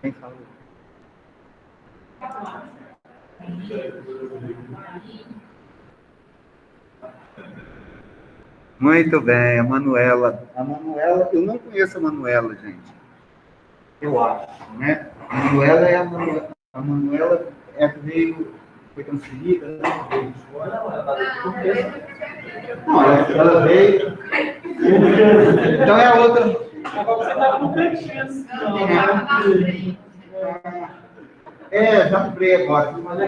Quem falou? Muito bem, a Manuela. A Manuela, eu não conheço a Manuela, gente. Eu acho, né? A Manuela é a Manuela é que veio, foi transferida, né? Veio de fora. Não, ela veio. Então é a outra. Agora você está com cantinhos. Já lembrei agora. Mas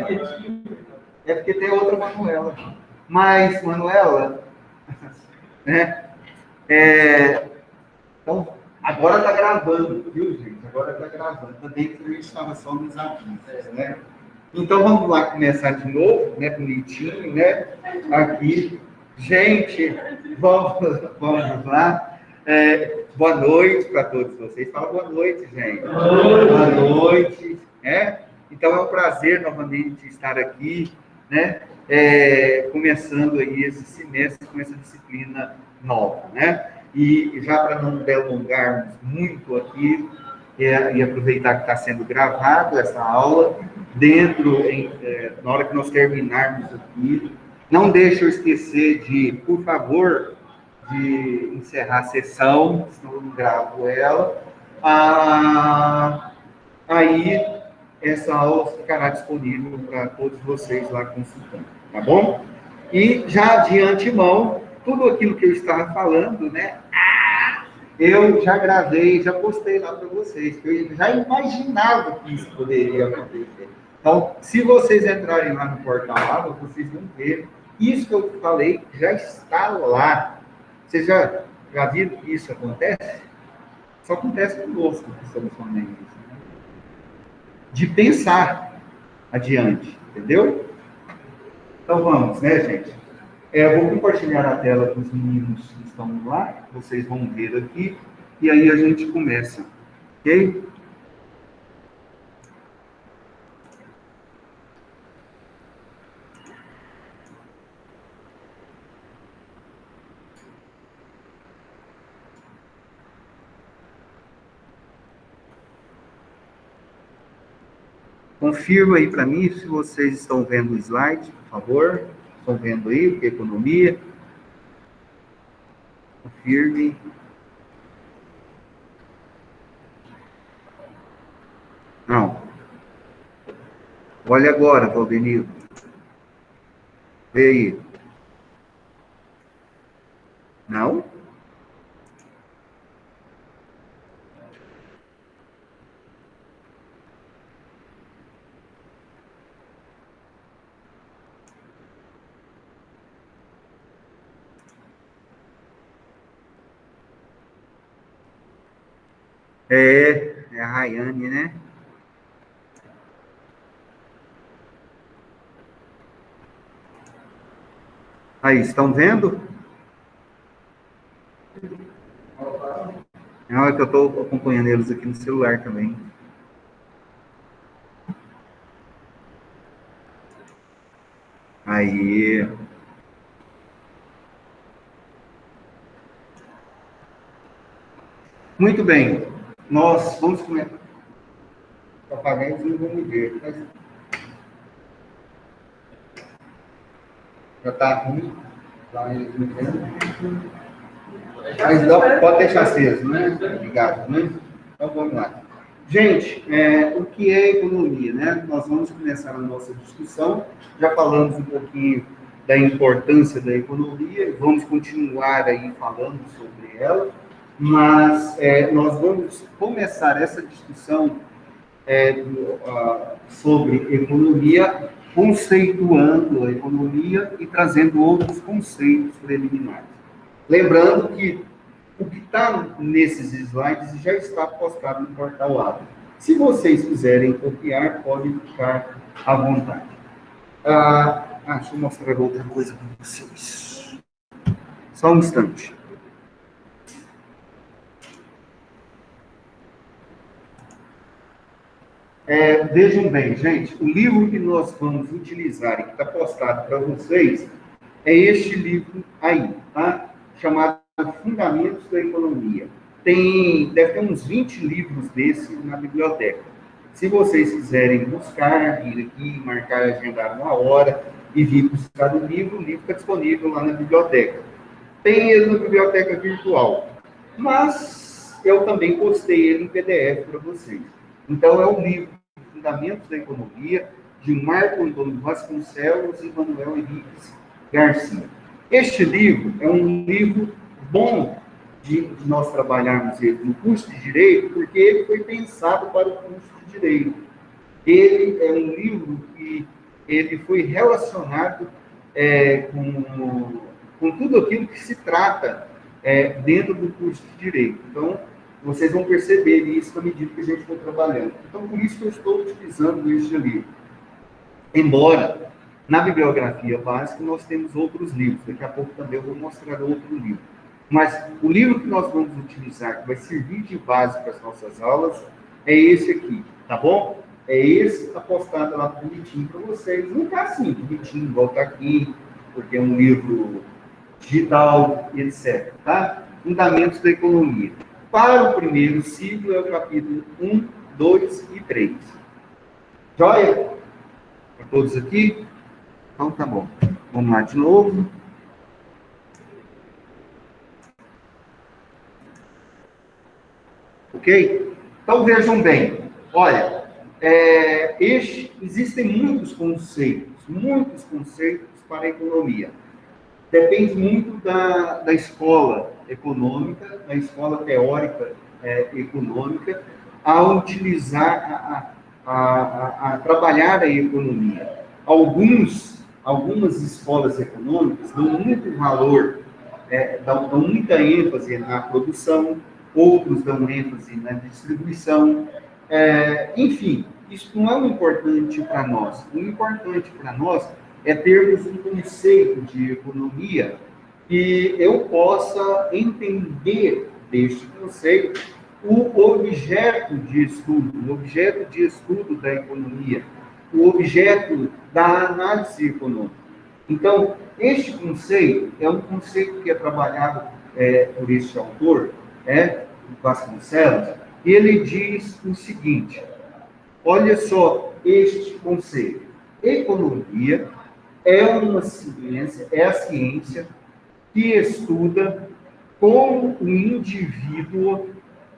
é porque tem outra Manuela. Mas, Manuela, né? Então, agora está gravando, viu, gente? Agora está gravando. Também que a gente estava só nos avisos, né? Então, vamos lá começar de novo, né? Bonitinho, né? Aqui. Gente, vamos lá. Boa noite para todos vocês. Fala boa noite, gente. Boa noite. Então, é um prazer novamente estar aqui, né? Começando aí esse semestre com essa disciplina nova, né? E já para não delongarmos muito aqui, e aproveitar que está sendo gravado essa aula, na hora que nós terminarmos aqui, não deixe eu esquecer de, por favor, de encerrar a sessão, senão eu não gravo ela. Aí, essa aula ficará disponível para todos vocês lá consultando, tá bom? E já de antemão, tudo aquilo que eu estava falando, né? Eu já gravei, já postei lá para vocês, que eu já imaginava que isso poderia acontecer. Então, se vocês entrarem lá no portal lá, vocês vão ver. Isso que eu falei já está lá. Vocês já viram que isso acontece? Só acontece conosco que estamos falando isso. Né? De pensar adiante, entendeu? Então vamos, né, gente? Eu vou compartilhar a tela com os meninos que estão lá, vocês vão ver aqui, e aí a gente começa, ok? Confirma aí para mim se vocês estão vendo o slide, por favor. Estão vendo aí o que é economia? Confirme. Não. Olha agora, Valdenil. Vê aí. Não? É a Rayane, né? Aí, estão vendo? Não, é que eu estou acompanhando eles aqui no celular também. Aí. Muito bem. Nós vamos começar. Apagar e não vão me ver. Já está ruim. Mas não, pode deixar aceso, né? Ligado, né? Então vamos lá. Gente, o que é economia, né? Nós vamos começar a nossa discussão. Já falamos um pouquinho da importância da economia, vamos continuar aí falando sobre ela, mas nós vamos começar essa discussão sobre economia, conceituando a economia e trazendo outros conceitos preliminares. Lembrando que o que está nesses slides já está postado no portal Abra. Se vocês quiserem copiar, podem ficar à vontade. Deixa eu mostrar outra coisa para vocês. Só um instante. Vejam bem, gente, o livro que nós vamos utilizar e que está postado para vocês é este livro aí, tá? Chamado Fundamentos da Economia. Deve ter uns 20 livros desse na biblioteca. Se vocês quiserem buscar, vir aqui, marcar, agendar uma hora e vir buscar o livro fica disponível lá na biblioteca. Tem ele na biblioteca virtual, mas eu também postei ele em PDF para vocês. Então, é o livro Fundamentos da Economia, de Marco Antônio Vasconcelos e Manuel Henrique Garcia. Este livro é um livro bom de nós trabalharmos ele no curso de Direito, porque ele foi pensado para o curso de Direito. Ele é um livro que ele foi relacionado com tudo aquilo que se trata dentro do curso de Direito. Então, vocês vão perceber isso à medida que a gente for trabalhando. Então, por isso que eu estou utilizando este livro. Embora, na bibliografia básica, nós temos outros livros. Daqui a pouco também eu vou mostrar outro livro. Mas o livro que nós vamos utilizar, que vai servir de base para as nossas aulas, é esse aqui, tá bom? É esse, está postado lá bonitinho para vocês. Não está assim, bonitinho, igual está aqui, porque é um livro digital, etc. Tá? Fundamentos da Economia. Para o primeiro ciclo, é o capítulo 1, 2 e 3. Joia? Para todos aqui? Então, tá bom. Vamos lá de novo. Ok? Então, vejam bem. Olha, existem muitos conceitos para a economia. Depende muito da escola econômica, da escola teórica econômica, a utilizar, a trabalhar a economia. Algumas escolas econômicas dão muito valor, dão muita ênfase na produção, outros dão ênfase na distribuição. Enfim, isso não é o importante para nós. O importante para nós é termos um conceito de economia que eu possa entender deste conceito o objeto de estudo da economia, o objeto da análise econômica. Então, este conceito é um conceito que é trabalhado por este autor, Vasconcelos, e ele diz o seguinte: olha só este conceito. Economia é uma ciência, é a ciência que estuda como o indivíduo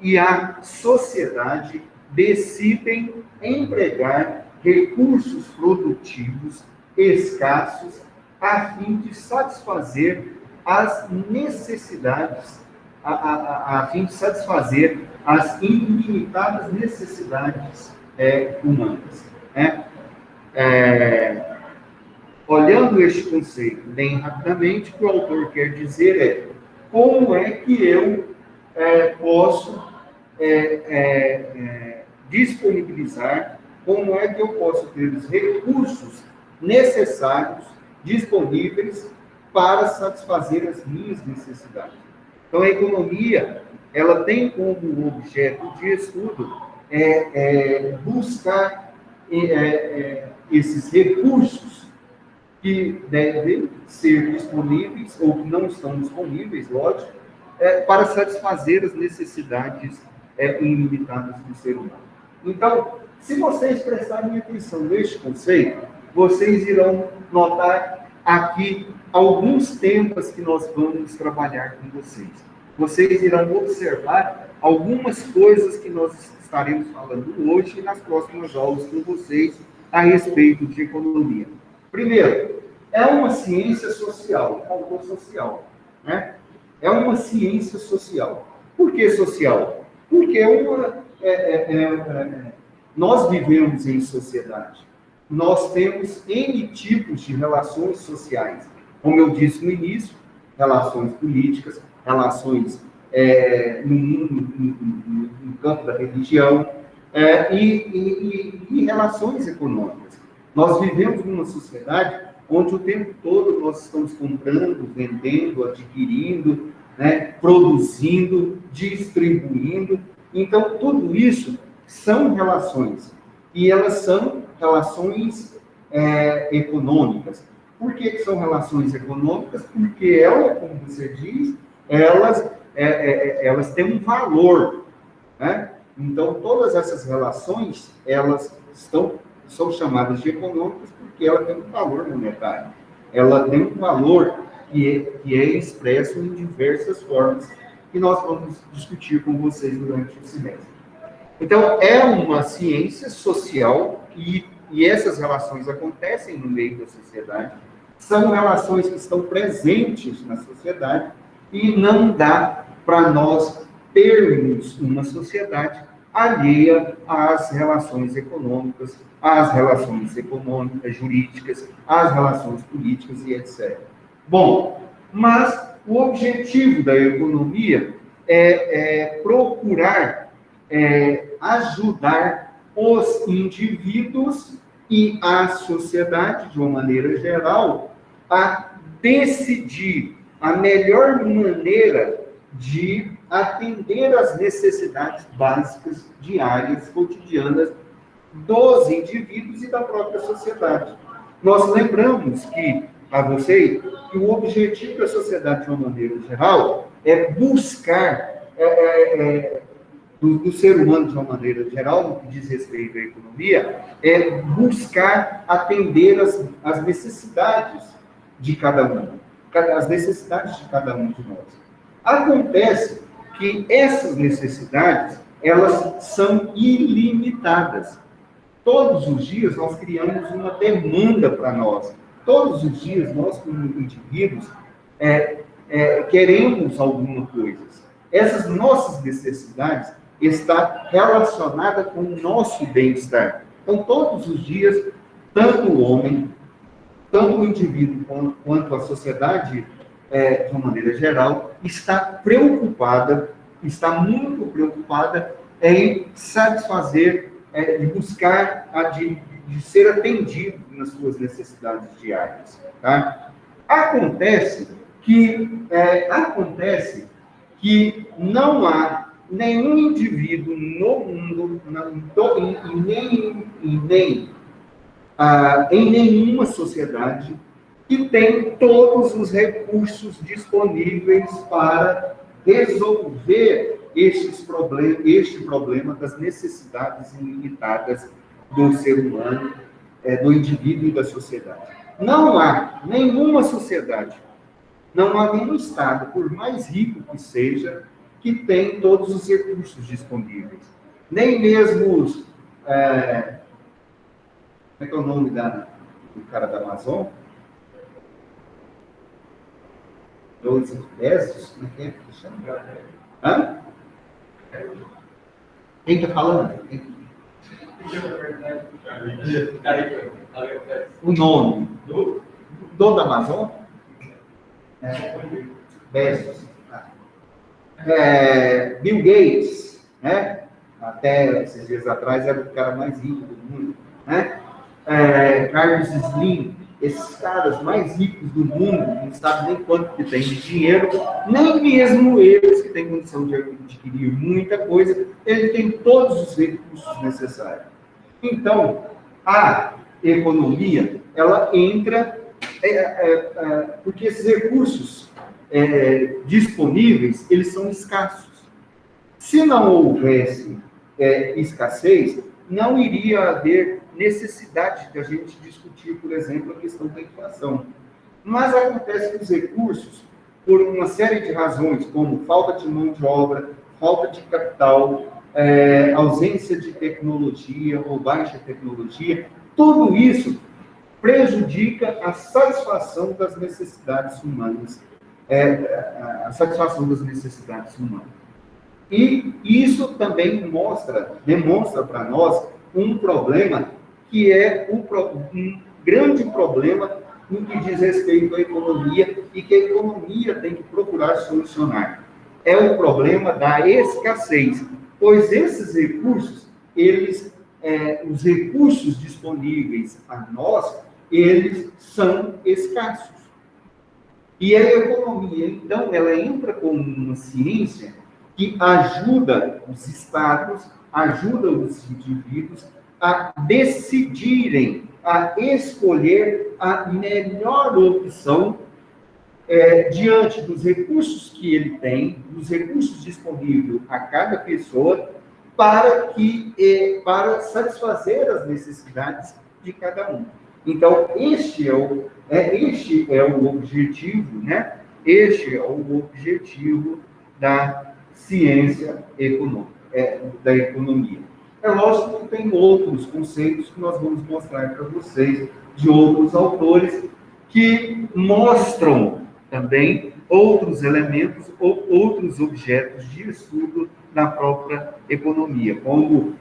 e a sociedade decidem empregar recursos produtivos escassos a fim de satisfazer as necessidades, a fim de satisfazer as ilimitadas necessidades humanas. Olhando este conceito bem rapidamente, o que o autor quer dizer é como é que eu posso disponibilizar, como é que eu posso ter os recursos necessários, disponíveis, para satisfazer as minhas necessidades. Então, a economia, ela tem como objeto de estudo buscar esses recursos que devem ser disponíveis, ou que não estão disponíveis, lógico, para satisfazer as necessidades ilimitadas do ser humano. Então, se vocês prestarem atenção neste conceito, vocês irão notar aqui alguns temas que nós vamos trabalhar com vocês. Vocês irão observar algumas coisas que nós estaremos falando hoje e nas próximas aulas com vocês a respeito de economia. Primeiro, é uma ciência social, autor social, né? É uma ciência social. Por que social? Porque nós vivemos em sociedade. Nós temos N tipos de relações sociais. Como eu disse no início, relações políticas, relações no campo da religião e relações econômicas. Nós vivemos numa sociedade onde o tempo todo nós estamos comprando, vendendo, adquirindo, produzindo, distribuindo. Então, tudo isso são relações. E elas são relações econômicas. Por que são relações econômicas? Porque elas, como você diz, elas têm um valor, né? Então, todas essas relações, elas são chamadas de econômicas porque ela tem um valor monetário. Ela tem um valor que é expresso em diversas formas, que nós vamos discutir com vocês durante o semestre. Então, é uma ciência social e essas relações acontecem no meio da sociedade, são relações que estão presentes na sociedade e não dá para nós termos uma sociedade alheia às relações econômicas, jurídicas, às relações políticas e etc. Bom, mas o objetivo da economia é procurar ajudar os indivíduos e a sociedade, de uma maneira geral, a decidir a melhor maneira de atender às necessidades básicas, diárias, cotidianas dos indivíduos e da própria sociedade. Nós lembramos a vocês que o objetivo da sociedade, de uma maneira geral, é buscar, do ser humano, de uma maneira geral, no que diz respeito à economia, é buscar atender as necessidades de cada um, as necessidades de cada um de nós. Acontece que essas necessidades, elas são ilimitadas. Todos os dias nós criamos uma demanda para nós. Todos os dias nós, como indivíduos, queremos alguma coisa. Essas nossas necessidades estão relacionadas com o nosso bem-estar. Então, todos os dias, tanto o homem, tanto o indivíduo quanto a sociedade, de uma maneira geral, está muito preocupada em satisfazer, de buscar, de ser atendido nas suas necessidades diárias. Tá? Acontece que não há nenhum indivíduo no mundo, em nenhuma sociedade, que tem todos os recursos disponíveis para resolver este problema das necessidades ilimitadas do ser humano, do indivíduo e da sociedade. Não há nenhuma sociedade, não há nenhum Estado, por mais rico que seja, que tem todos os recursos disponíveis. Nem mesmo os... como é que é o nome do cara da Amazon? Bezos? Como é que chama? Hã? Quem está falando? O nome do dono da Amazon? Bezos. Bill Gates, né? Até esses dias atrás era o cara mais rico do mundo, né? Carlos Slim, esses caras mais ricos do mundo, não sabem nem quanto que tem de dinheiro, nem mesmo eles que têm condição de adquirir muita coisa, ele tem todos os recursos necessários. Então, a economia, ela entra, porque esses recursos disponíveis, eles são escassos. Se não houvesse escassez, não iria haver necessidade de a gente discutir, por exemplo, a questão da inflação. Mas acontece que os recursos, por uma série de razões, como falta de mão de obra, falta de capital, ausência de tecnologia ou baixa tecnologia, tudo isso prejudica a satisfação das necessidades humanas. E isso também demonstra para nós um problema que é um grande problema no que diz respeito à economia e que a economia tem que procurar solucionar. É o problema da escassez, pois esses recursos, os recursos disponíveis a nós, eles são escassos. E a economia, então, ela entra como uma ciência que ajuda os estados, ajuda os indivíduos a decidirem, a escolher a melhor opção diante dos recursos que ele tem, dos recursos disponíveis a cada pessoa para satisfazer as necessidades de cada um. Então, este é o objetivo, né? Este é o objetivo da ciência econômica, da economia. É lógico que tem outros conceitos que nós vamos mostrar para vocês, de outros autores, que mostram também outros elementos ou outros objetos de estudo na própria economia, como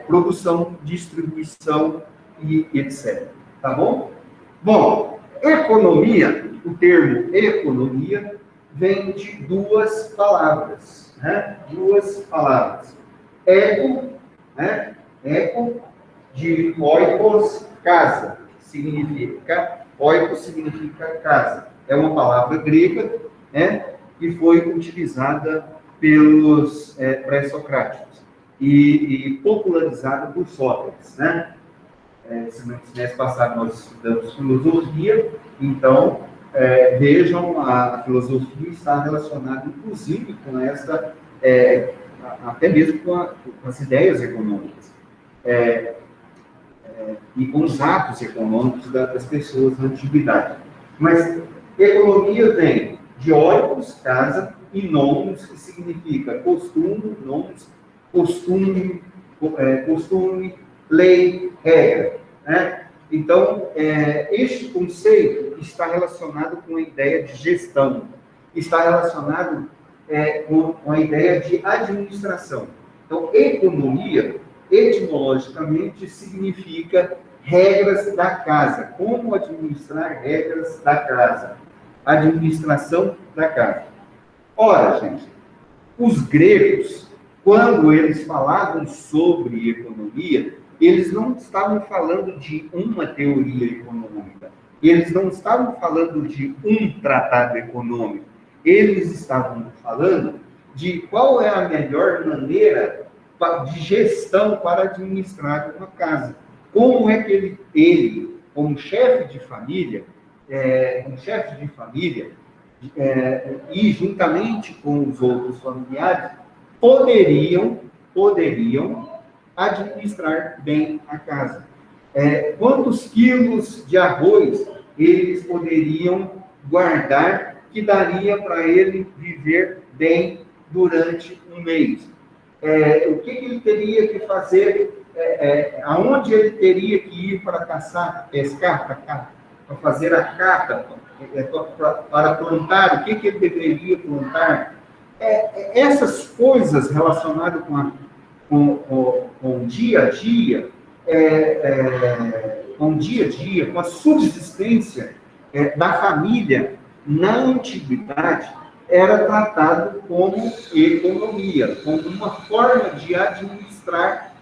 produção, distribuição e etc. Tá bom? Bom, economia, o termo economia vem de duas palavras, né? Duas palavras. Eco, né? Eco, de oikos, casa, significa, oikos significa casa. É uma palavra grega, né? Que foi utilizada pelos pré-socráticos e popularizada por Sócrates, né? Semestre passado nós estudamos filosofia, então vejam, a filosofia está relacionada, inclusive, com essa, até mesmo com as ideias econômicas, e com os atos econômicos das pessoas na antiguidade. Mas economia vem de oikos, casa, e nomos, que significa costume, nomos, costume, lei, regra. Né? Então, este conceito está relacionado com a ideia de gestão, está relacionado com a ideia de administração. Então, economia, etimologicamente, significa regras da casa, como administrar regras da casa, administração da casa. Ora, gente, os gregos, quando eles falavam sobre economia, eles não estavam falando de uma teoria econômica, eles não estavam falando de um tratado econômico, eles estavam falando de qual é a melhor maneira de gestão para administrar uma casa. Como é que ele como chefe de família, e juntamente com os outros familiares, poderiam administrar bem a casa. Quantos quilos de arroz eles poderiam guardar que daria para ele viver bem durante um mês? O que ele teria que fazer, aonde ele teria que ir para caçar, pescar, para fazer a cata, para plantar, o que ele deveria plantar? Essas coisas relacionadas com o dia a dia, com a subsistência da família na antiguidade, era tratado como economia, como uma forma de administrar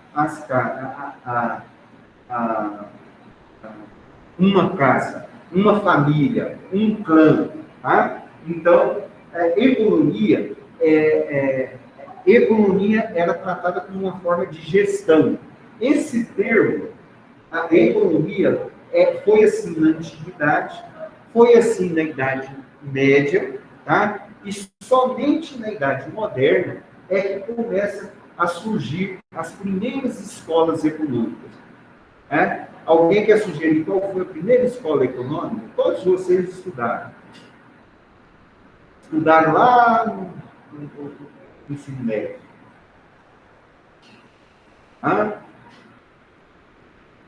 uma casa, uma família, um clã. Tá? Então, economia era tratada como uma forma de gestão. Esse termo, a economia, foi assim na antiguidade, foi assim na Idade Média, tá? E somente na Idade Moderna é que começa a surgir as primeiras escolas econômicas. Né? Alguém quer sugerir qual foi a primeira escola econômica? Todos vocês estudaram. Estudaram lá no ensino médio.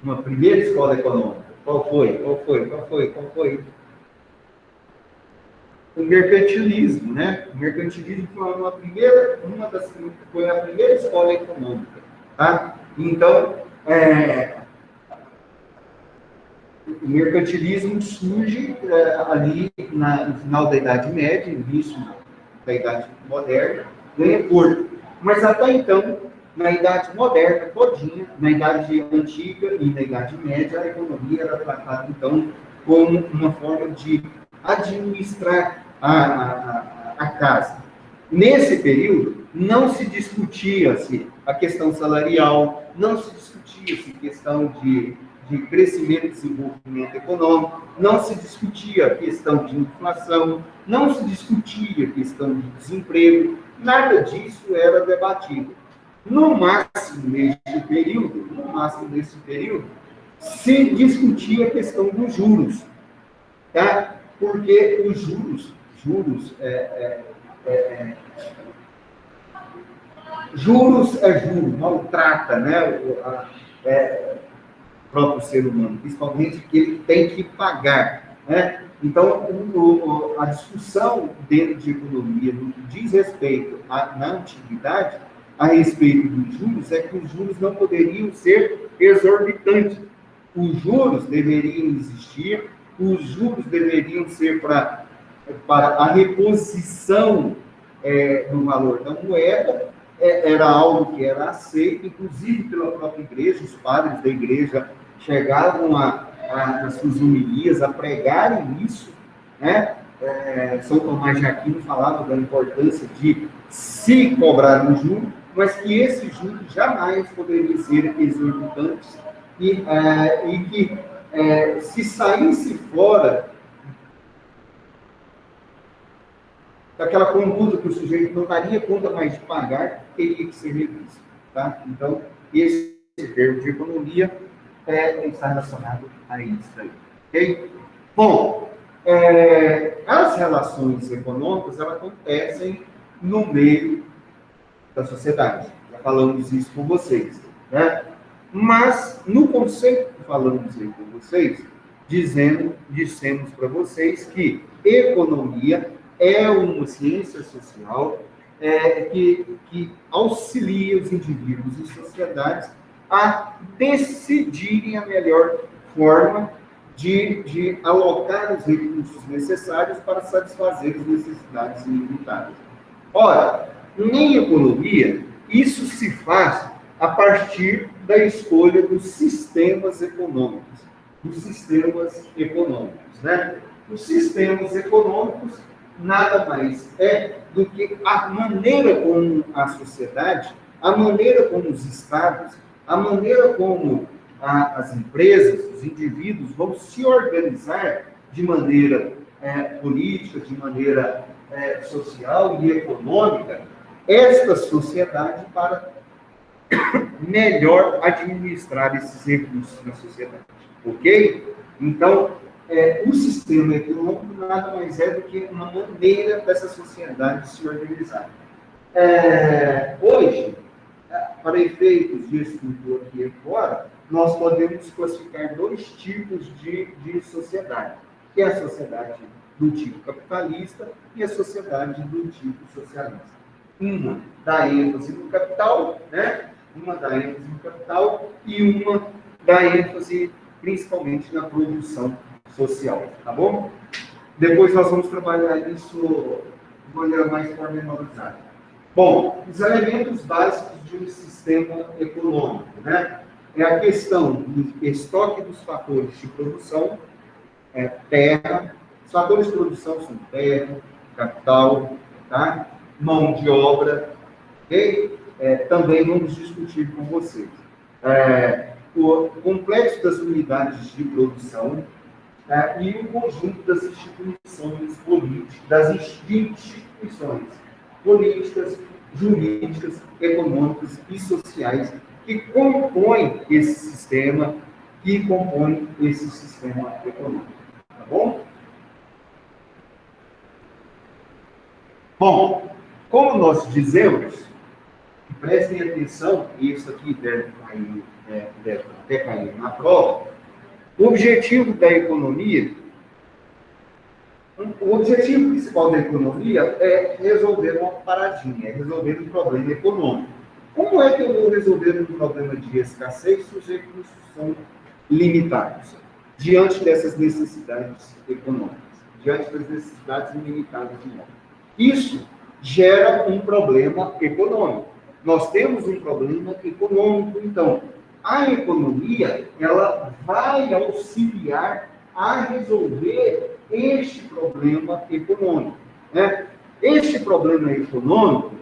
Uma primeira escola econômica. Qual foi? O mercantilismo, né? O mercantilismo foi a primeira escola econômica, tá? Então, o mercantilismo surge ali no final da Idade Média, início da Idade Moderna, ganha corpo. Mas até então, na Idade Moderna todinha, na Idade Antiga e na Idade Média, a economia era tratada, então, como uma forma de administrar a casa. Nesse período, não se discutia-se a questão salarial, não se discutia-se a questão de crescimento e desenvolvimento econômico, não se discutia a questão de inflação, não se discutia a questão de desemprego, nada disso era debatido. no máximo neste período, se discutia a questão dos juros, tá? Porque os juros é juro, maltrata, né, o próprio ser humano, principalmente que ele tem que pagar, né? Então, a discussão dentro de economia, no que diz respeito na antiguidade, a respeito dos juros, é que os juros não poderiam ser exorbitantes. Os juros deveriam existir, os juros deveriam ser para a reposição do valor da moeda, era algo que era aceito, inclusive pela própria igreja, os padres da igreja chegavam nas suas homilias a pregarem isso, né? São Tomás de Aquino falava da importância de se cobrar um juro, mas que esses juros jamais poderiam ser exorbitantes e que se saísse fora daquela conduta que o sujeito não daria conta mais de pagar, teria que ser revisto. Tá? Então, esse termo de economia está relacionado a isso aí. Okay? Bom, as relações econômicas, elas acontecem no meio da sociedade. Já falamos isso com vocês. Né? Mas, no conceito que falamos aí com vocês, dissemos para vocês que economia é uma ciência social que auxilia os indivíduos e sociedades a decidirem a melhor forma de alocar os recursos necessários para satisfazer as necessidades ilimitadas. Ora, em economia, isso se faz a partir da escolha dos sistemas econômicos. Né? Os sistemas econômicos nada mais do que a maneira como a sociedade, a maneira como os estados, a maneira como as empresas, os indivíduos vão se organizar de maneira política, de maneira social e econômica, esta sociedade para melhor administrar esses recursos na sociedade. Ok? Então, o sistema econômico nada mais é do que uma maneira dessa sociedade se organizar. Hoje, para efeitos de estudo aqui e fora, nós podemos classificar dois tipos de sociedade, que é a sociedade do tipo capitalista e a sociedade do tipo socialista. Uma dá ênfase no capital, né? Uma dá ênfase no capital e uma dá ênfase principalmente na produção social, tá bom? Depois nós vamos trabalhar isso de maneira mais pormenorizada. Bom, os elementos básicos de um sistema econômico, né? É a questão do estoque dos fatores de produção, terra. Os fatores de produção são terra, capital, tá? Mão de obra, ok? Também vamos discutir com vocês. O complexo das unidades de produção e o conjunto das instituições políticas, jurídicas, econômicas e sociais que compõem esse sistema econômico. Tá bom? Bom, como nós dizemos, prestem atenção, e isso aqui deve até cair na prova, o objetivo principal da economia é resolver uma paradinha, é resolver um problema econômico. Como é que eu vou resolver um problema de escassez se os recursos são limitados? Diante dessas necessidades econômicas, diante das necessidades ilimitadas de modo. Isso gera um problema econômico. Nós temos um problema econômico, então, a economia, ela vai auxiliar a resolver este problema econômico. Né? Este problema econômico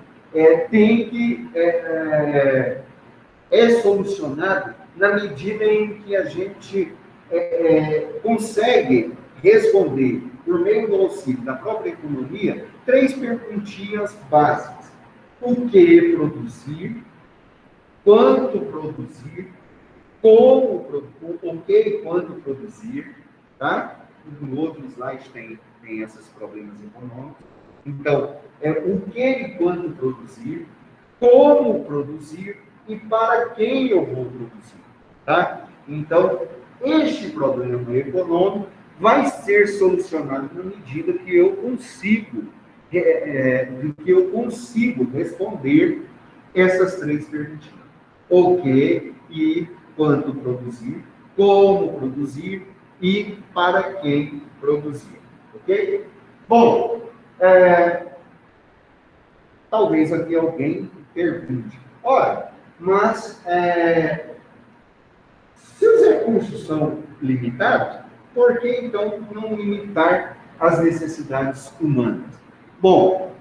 é solucionado na medida em que a gente consegue responder, por meio do auxílio da própria economia, 3 perguntinhas básicas. O que produzir? quanto produzir, o que e quanto produzir, tá? No outro slide tem esses problemas econômicos. Então, o que e quanto produzir, como produzir e para quem eu vou produzir, tá? Então, este problema econômico vai ser solucionado na medida que eu consigo responder essas três perguntas. O que e quanto produzir, como produzir e para quem produzir. Ok? Bom, talvez aqui alguém pergunte, olha, mas se os recursos são limitados, por que então não limitar as necessidades humanas? Bom,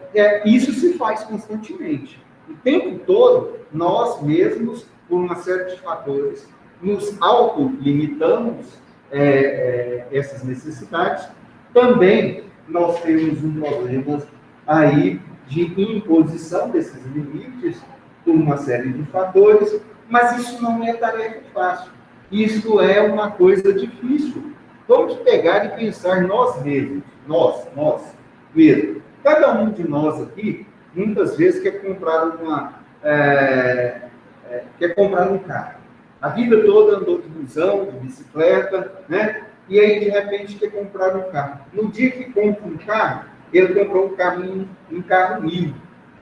isso se faz constantemente. O tempo todo, nós mesmos, por uma série de fatores, nos autolimitamos essas necessidades. Também nós temos um problema aí de imposição desses limites por uma série de fatores, mas isso não é tarefa fácil. Isso é uma coisa difícil. Vamos pegar e pensar nós mesmos, nós mesmos. Cada um de nós aqui, muitas vezes, quer comprar um carro. A vida toda andou de busão, de bicicleta, né? E aí, de repente, quer comprar um carro. No dia que compra um carro, ele comprou um carro novo.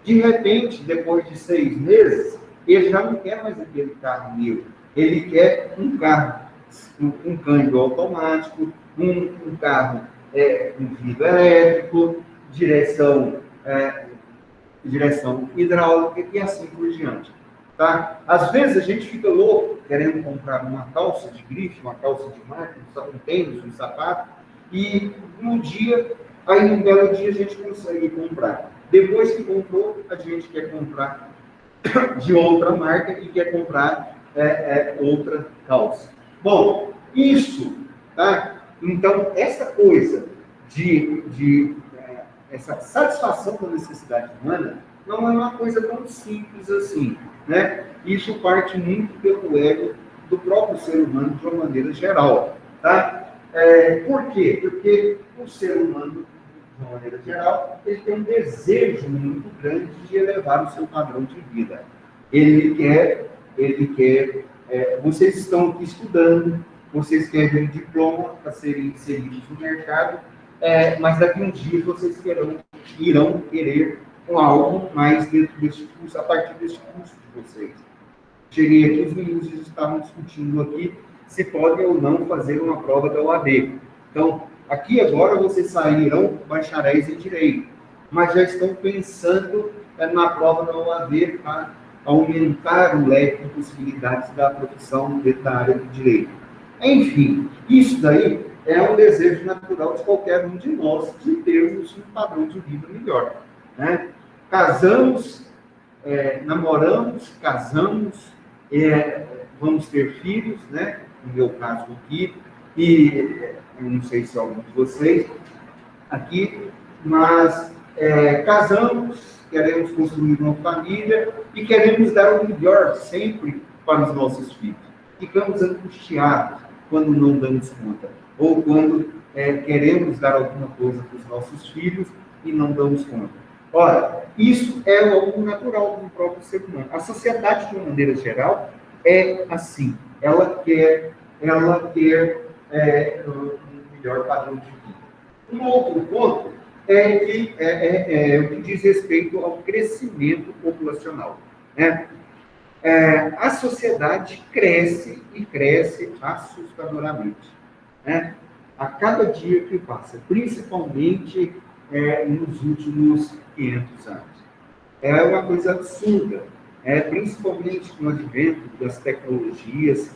De repente, depois de 6 meses, ele já não quer mais aquele carro novo. Ele quer um carro, um câmbio automático, um carro com vidro elétrico, direção hidráulica e assim por diante. Tá? Às vezes a gente fica louco querendo comprar uma calça de grife, uma calça de marca, um tênis, um sapato, e num belo dia a gente consegue comprar. Depois que comprou, a gente quer comprar de outra marca e quer comprar outra calça. Bom, isso, tá? Então, essa coisa essa satisfação da necessidade humana não é uma coisa tão simples assim, né? Isso parte muito pelo ego do próprio ser humano de uma maneira geral, tá? Por quê? Porque o ser humano, de uma maneira geral, ele tem um desejo muito grande de elevar o seu padrão de vida. Ele quer, vocês estão aqui estudando, vocês querem um diploma para serem inseridos no mercado, mas daqui a um dia vocês irão querer algo mais dentro deste curso, a partir deste curso de vocês. Cheguei aqui, os meninos estavam discutindo aqui se podem ou não fazer uma prova da OAB. Então, aqui agora vocês sairão bacharéis em Direito, mas já estão pensando na prova da OAB para aumentar o leque de possibilidades da profissão dentro da área do Direito. Enfim, isso daí é um desejo natural de qualquer um de nós de termos um padrão de vida melhor, né? Casamos, namoramos, casamos, vamos ter filhos, né? No meu caso aqui, e eu não sei se algum de vocês aqui, mas casamos, queremos construir uma família e queremos dar o melhor sempre para os nossos filhos. Ficamos angustiados quando não damos conta, ou quando queremos dar alguma coisa para os nossos filhos e não damos conta. Ora, isso é algo natural do próprio ser humano. A sociedade, de uma maneira geral, é assim. Ela quer um melhor padrão de vida. Um outro ponto é o que diz respeito ao crescimento populacional, né? A sociedade cresce e cresce assustadoramente, né? A cada dia que passa, principalmente nos últimos 500 anos. É uma coisa absurda, principalmente com o advento das tecnologias,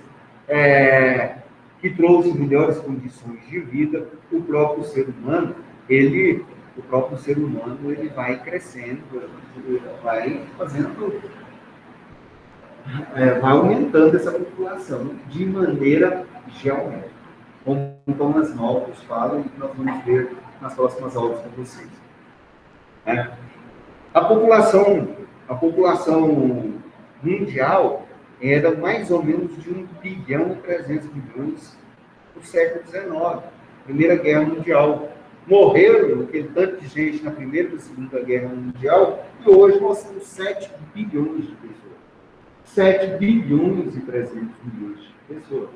que trouxe melhores condições de vida. O próprio ser humano, ele vai crescendo, vai aumentando essa população de maneira geométrica, como Thomas Malthus fala, e que nós vamos ver nas próximas aulas com vocês. A população mundial, era mais ou menos de 1 bilhão e 300 milhões no século XIX, Primeira Guerra Mundial. Morreram aquele tanto de gente na Primeira e na Segunda Guerra Mundial, e hoje nós temos 7 bilhões de pessoas. 7 bilhões e 300 milhões de pessoas.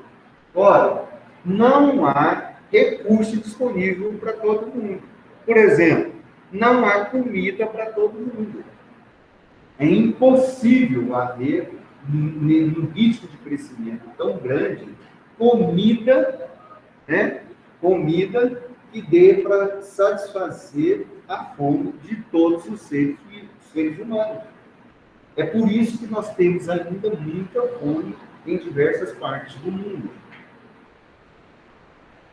Ora, não há recurso disponível para todo mundo. Por exemplo, não há comida para todo mundo. É impossível haver, num ritmo de crescimento tão grande, comida, né? Comida que dê para satisfazer a fome de todos os seres humanos. É por isso que nós temos ainda muita fome em diversas partes do mundo.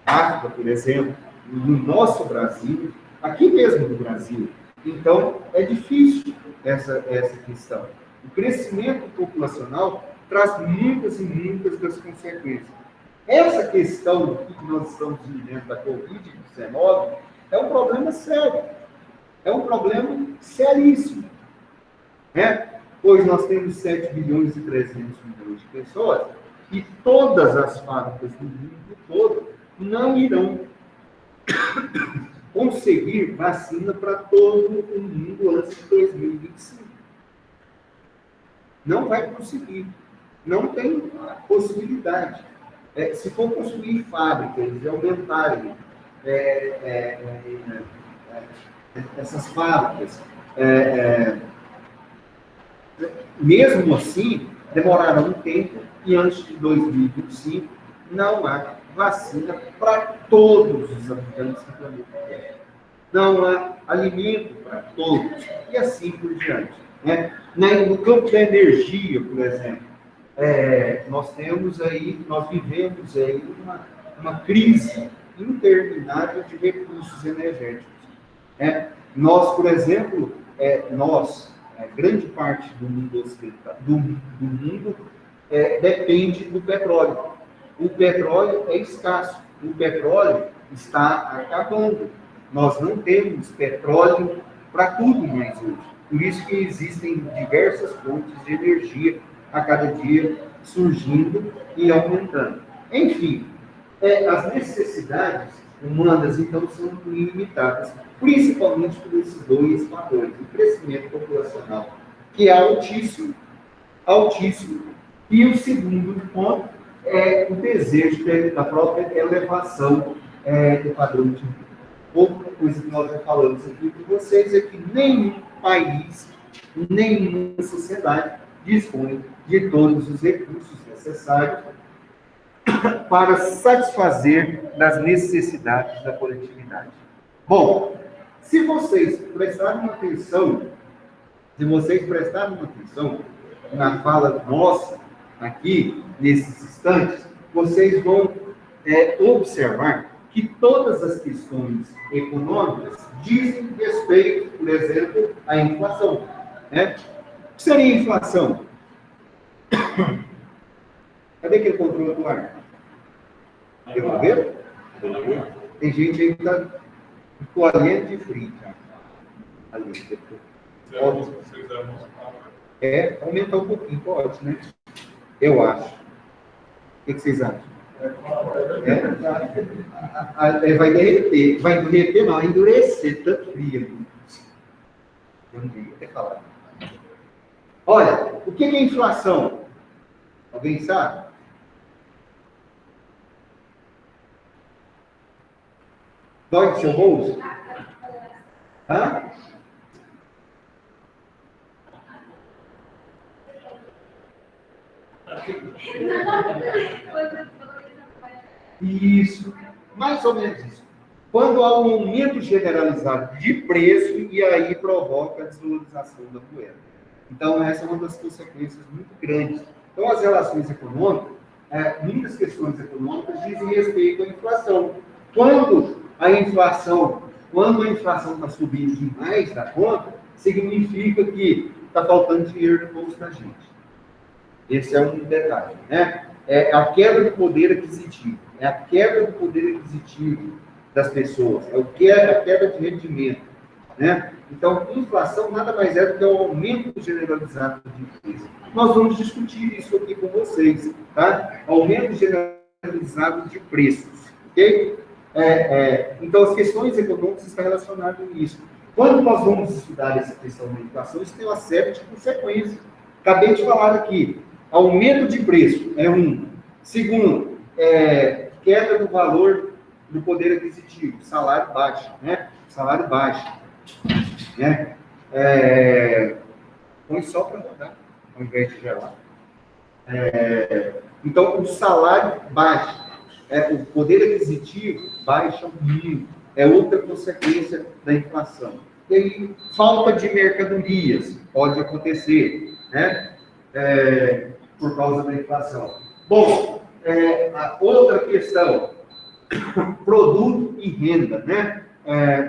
África, por exemplo, no nosso Brasil, aqui mesmo no Brasil. Então, é difícil essa questão. O crescimento populacional traz muitas e muitas das consequências. Essa questão que nós estamos vivendo da Covid-19 é um problema sério. É um problema seríssimo. Né? Pois nós temos 7 bilhões e 300 milhões de pessoas e todas as fábricas do mundo todo não irão conseguir vacina para todo o mundo antes de 2025. Não vai conseguir. Não tem possibilidade. Se for construir fábricas e aumentarem essas fábricas, mesmo assim, demorará um tempo e antes de 2025 não há vacina para todos os habitantes do planeta Terra. Não há alimento para todos, e assim por diante. Né? No campo da energia, por exemplo, nós vivemos aí uma crise interminável de recursos energéticos. Né? Nós, por exemplo, grande parte do mundo ocidental, do mundo depende do petróleo. O petróleo é escasso. O petróleo está acabando. Nós não temos petróleo para tudo mais hoje. Por isso que existem diversas fontes de energia a cada dia surgindo e aumentando. Enfim, as necessidades humanas, então, são ilimitadas, principalmente por esses dois fatores. O crescimento populacional, que é altíssimo, e o segundo ponto é o desejo da própria elevação do padrão de vida. Outra coisa que nós já falamos aqui com vocês é que nenhum país, nenhuma sociedade dispõe de todos os recursos necessários para satisfazer das necessidades da coletividade. Bom, se vocês prestarem atenção na fala nossa, aqui, nesses instantes, vocês vão observar que todas as questões econômicas dizem respeito, por exemplo, à inflação. Né? O que seria inflação? Cadê aquele controle do ar? Devolver? Tem gente aí que está colhendo de frio. Ali, pode. Aumentar um pouquinho, pode, né? Eu acho. O que vocês acham? Vai derreter. Vai derreter, não, vai endurecer, tanto frio ali. Eu não devia ter falado. Olha, o que é inflação? Alguém sabe? Dói do seu bolso? Hã? Isso, mais ou menos isso. Quando há um aumento generalizado de preço e aí provoca a desvalorização da moeda. Então, essa é uma das consequências muito grandes. Então, as relações econômicas, muitas questões econômicas dizem respeito à inflação. Quando a inflação está subindo demais da conta, significa que está faltando dinheiro no bolso da gente. Esse é um detalhe, né? É a queda do poder aquisitivo. É a queda do poder aquisitivo das pessoas. É a queda de rendimento, né? Então, inflação nada mais é do que o aumento generalizado de preços. Nós vamos discutir isso aqui com vocês, tá? Aumento generalizado de preços, ok? Então, as questões econômicas estão relacionadas a isso. Quando nós vamos estudar essa questão da inflação, isso tem uma série de consequências. Acabei de falar aqui, aumento de preço é um. Segundo, queda do valor do poder aquisitivo, salário baixo, né? Salário baixo, né? Põe só para rodar, ao invés de gelar. Então, o salário baixo, o poder aquisitivo baixa muito, é outra consequência da inflação. E aí, falta de mercadorias pode acontecer, né? Por causa da inflação. Bom, a outra questão, produto e renda, né?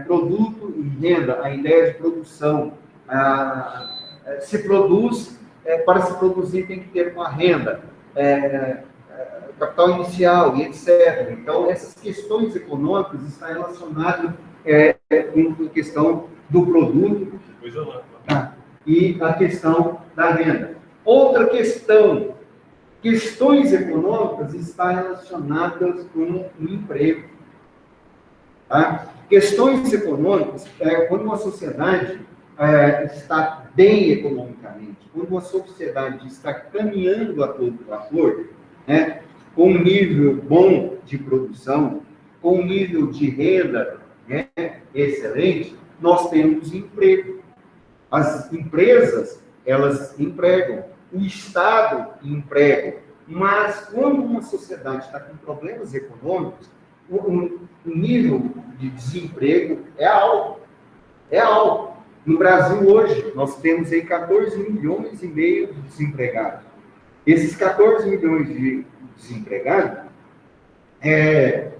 Produto e renda, a ideia de produção. Se produz, para se produzir tem que ter uma renda, capital inicial e etc. Então, essas questões econômicas estão relacionadas com a questão do produto e a questão da renda. Outra questão, questões econômicas estão relacionadas com o emprego. Tá? Questões econômicas, quando uma sociedade está bem economicamente, quando uma sociedade está caminhando a todo vapor, né, com um nível bom de produção, com um nível de renda, né, excelente, nós temos emprego. As empresas, elas empregam, o Estado emprega, mas quando uma sociedade está com problemas econômicos, o nível de desemprego é alto. É alto. No Brasil, hoje, nós temos aí 14 milhões e meio de desempregados. Esses 14 milhões de desempregados é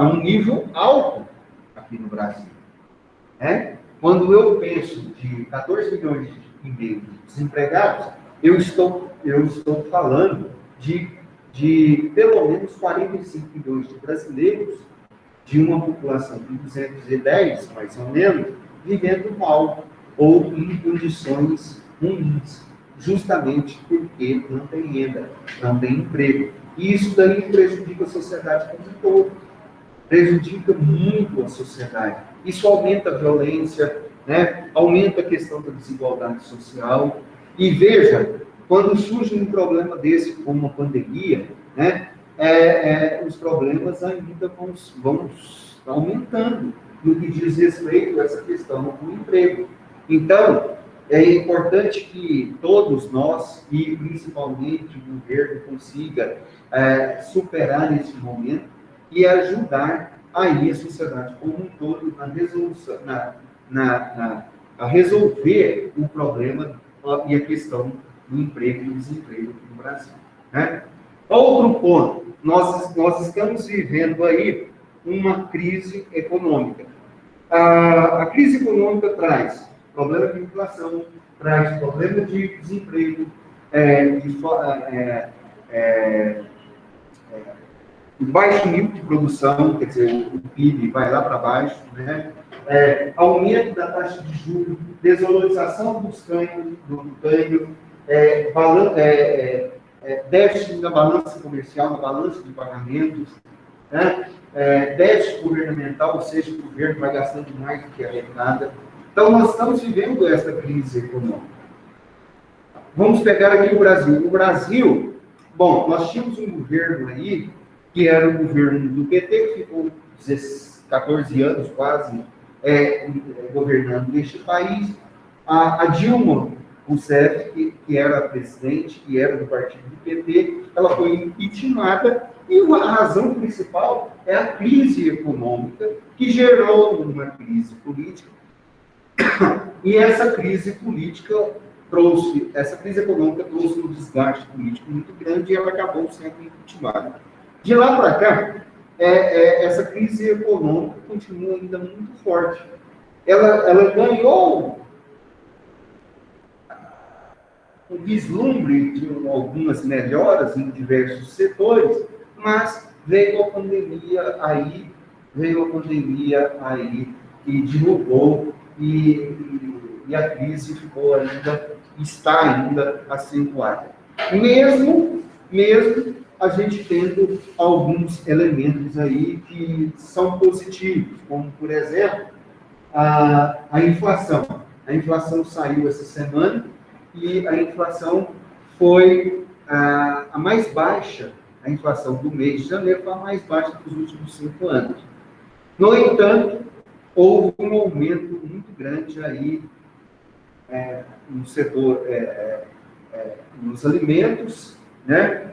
um nível alto aqui no Brasil. Quando eu penso de 14 milhões e meio de desempregados, eu estou falando de pelo menos 45 milhões de brasileiros, de uma população de 210, mais ou menos, vivendo mal ou em condições ruins, justamente porque não tem renda, não tem emprego. E isso daí prejudica a sociedade como um todo, prejudica muito a sociedade. Isso aumenta a violência, né? Aumenta a questão da desigualdade social. E veja, quando surge um problema desse, como uma pandemia, né? Os problemas ainda vão aumentando no que diz respeito a essa questão do emprego. Então, é importante que todos nós, e principalmente o governo, consiga superar esse momento e ajudar aí a sociedade como um todo na resolução, a resolver o problema e a questão do emprego e do desemprego no Brasil. Né? Outro ponto, nós estamos vivendo aí uma crise econômica. A crise econômica traz problema de inflação, traz problema de desemprego, baixo nível de produção, quer dizer, o PIB vai lá para baixo, né? Aumento da taxa de juros, desvalorização dos câmbios, déficit na balança comercial, na balança de pagamentos, né? Déficit governamental, ou seja, o governo vai gastando mais do que arrecada. Então, nós estamos vivendo essa crise econômica. Vamos pegar aqui o Brasil. O Brasil, bom, nós tínhamos um governo aí, que era o governo do PT, que ficou 14 anos quase governando este país. A Dilma Rousseff, que era a presidente, que era do partido do PT, ela foi impeachmentada, e a razão principal é a crise econômica, que gerou uma crise política, e essa crise econômica trouxe um desgaste político muito grande, e ela acabou sendo impeachmentada. De lá para cá, essa crise econômica continua ainda muito forte. Ela ganhou um vislumbre de algumas melhoras em diversos setores, mas veio a pandemia aí e divulgou, e a crise ficou ainda, está ainda acentuada. Mesmo a gente tendo alguns elementos aí que são positivos, como, por exemplo, a inflação. A inflação saiu essa semana e a inflação foi a mais baixa, a inflação do mês de janeiro foi a mais baixa dos últimos 5 anos. No entanto, houve um aumento muito grande aí no setor, nos alimentos, né?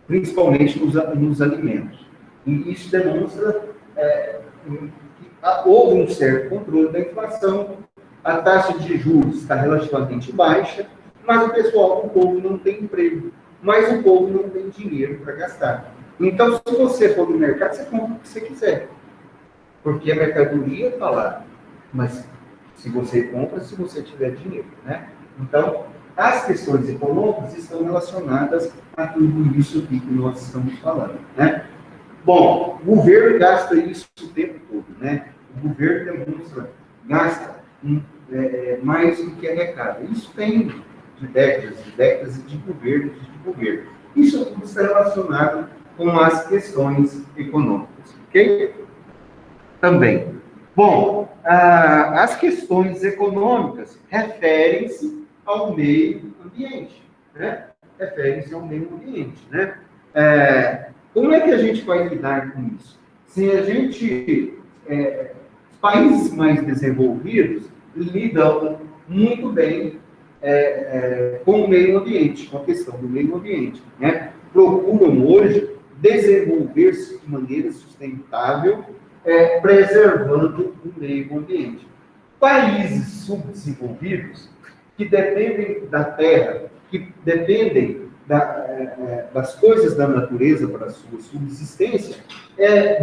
Principalmente nos alimentos. E isso demonstra que houve um certo controle da inflação, a taxa de juros está relativamente baixa, mas o povo não tem emprego, mas o povo não tem dinheiro para gastar. Então, se você for no mercado, você compra o que você quiser, porque a mercadoria está lá, mas se você compra, se você tiver dinheiro, né? Então, as questões econômicas estão relacionadas a tudo isso aqui que nós estamos falando, né? Bom, o governo gasta isso o tempo todo, né? O governo gasta mais do que arrecada. Isso tem de décadas e de governos. Isso tudo está relacionado com as questões econômicas, ok? Também. Bom, as questões econômicas referem-se ao meio ambiente, né? Como é que a gente vai lidar com isso? Se a gente... países mais desenvolvidos lidam muito bem com o meio ambiente, com a questão do meio ambiente, né? Procuram hoje desenvolver-se de maneira sustentável, preservando o meio ambiente. Países subdesenvolvidos, que dependem da terra, que dependem das coisas da natureza para a sua subsistência,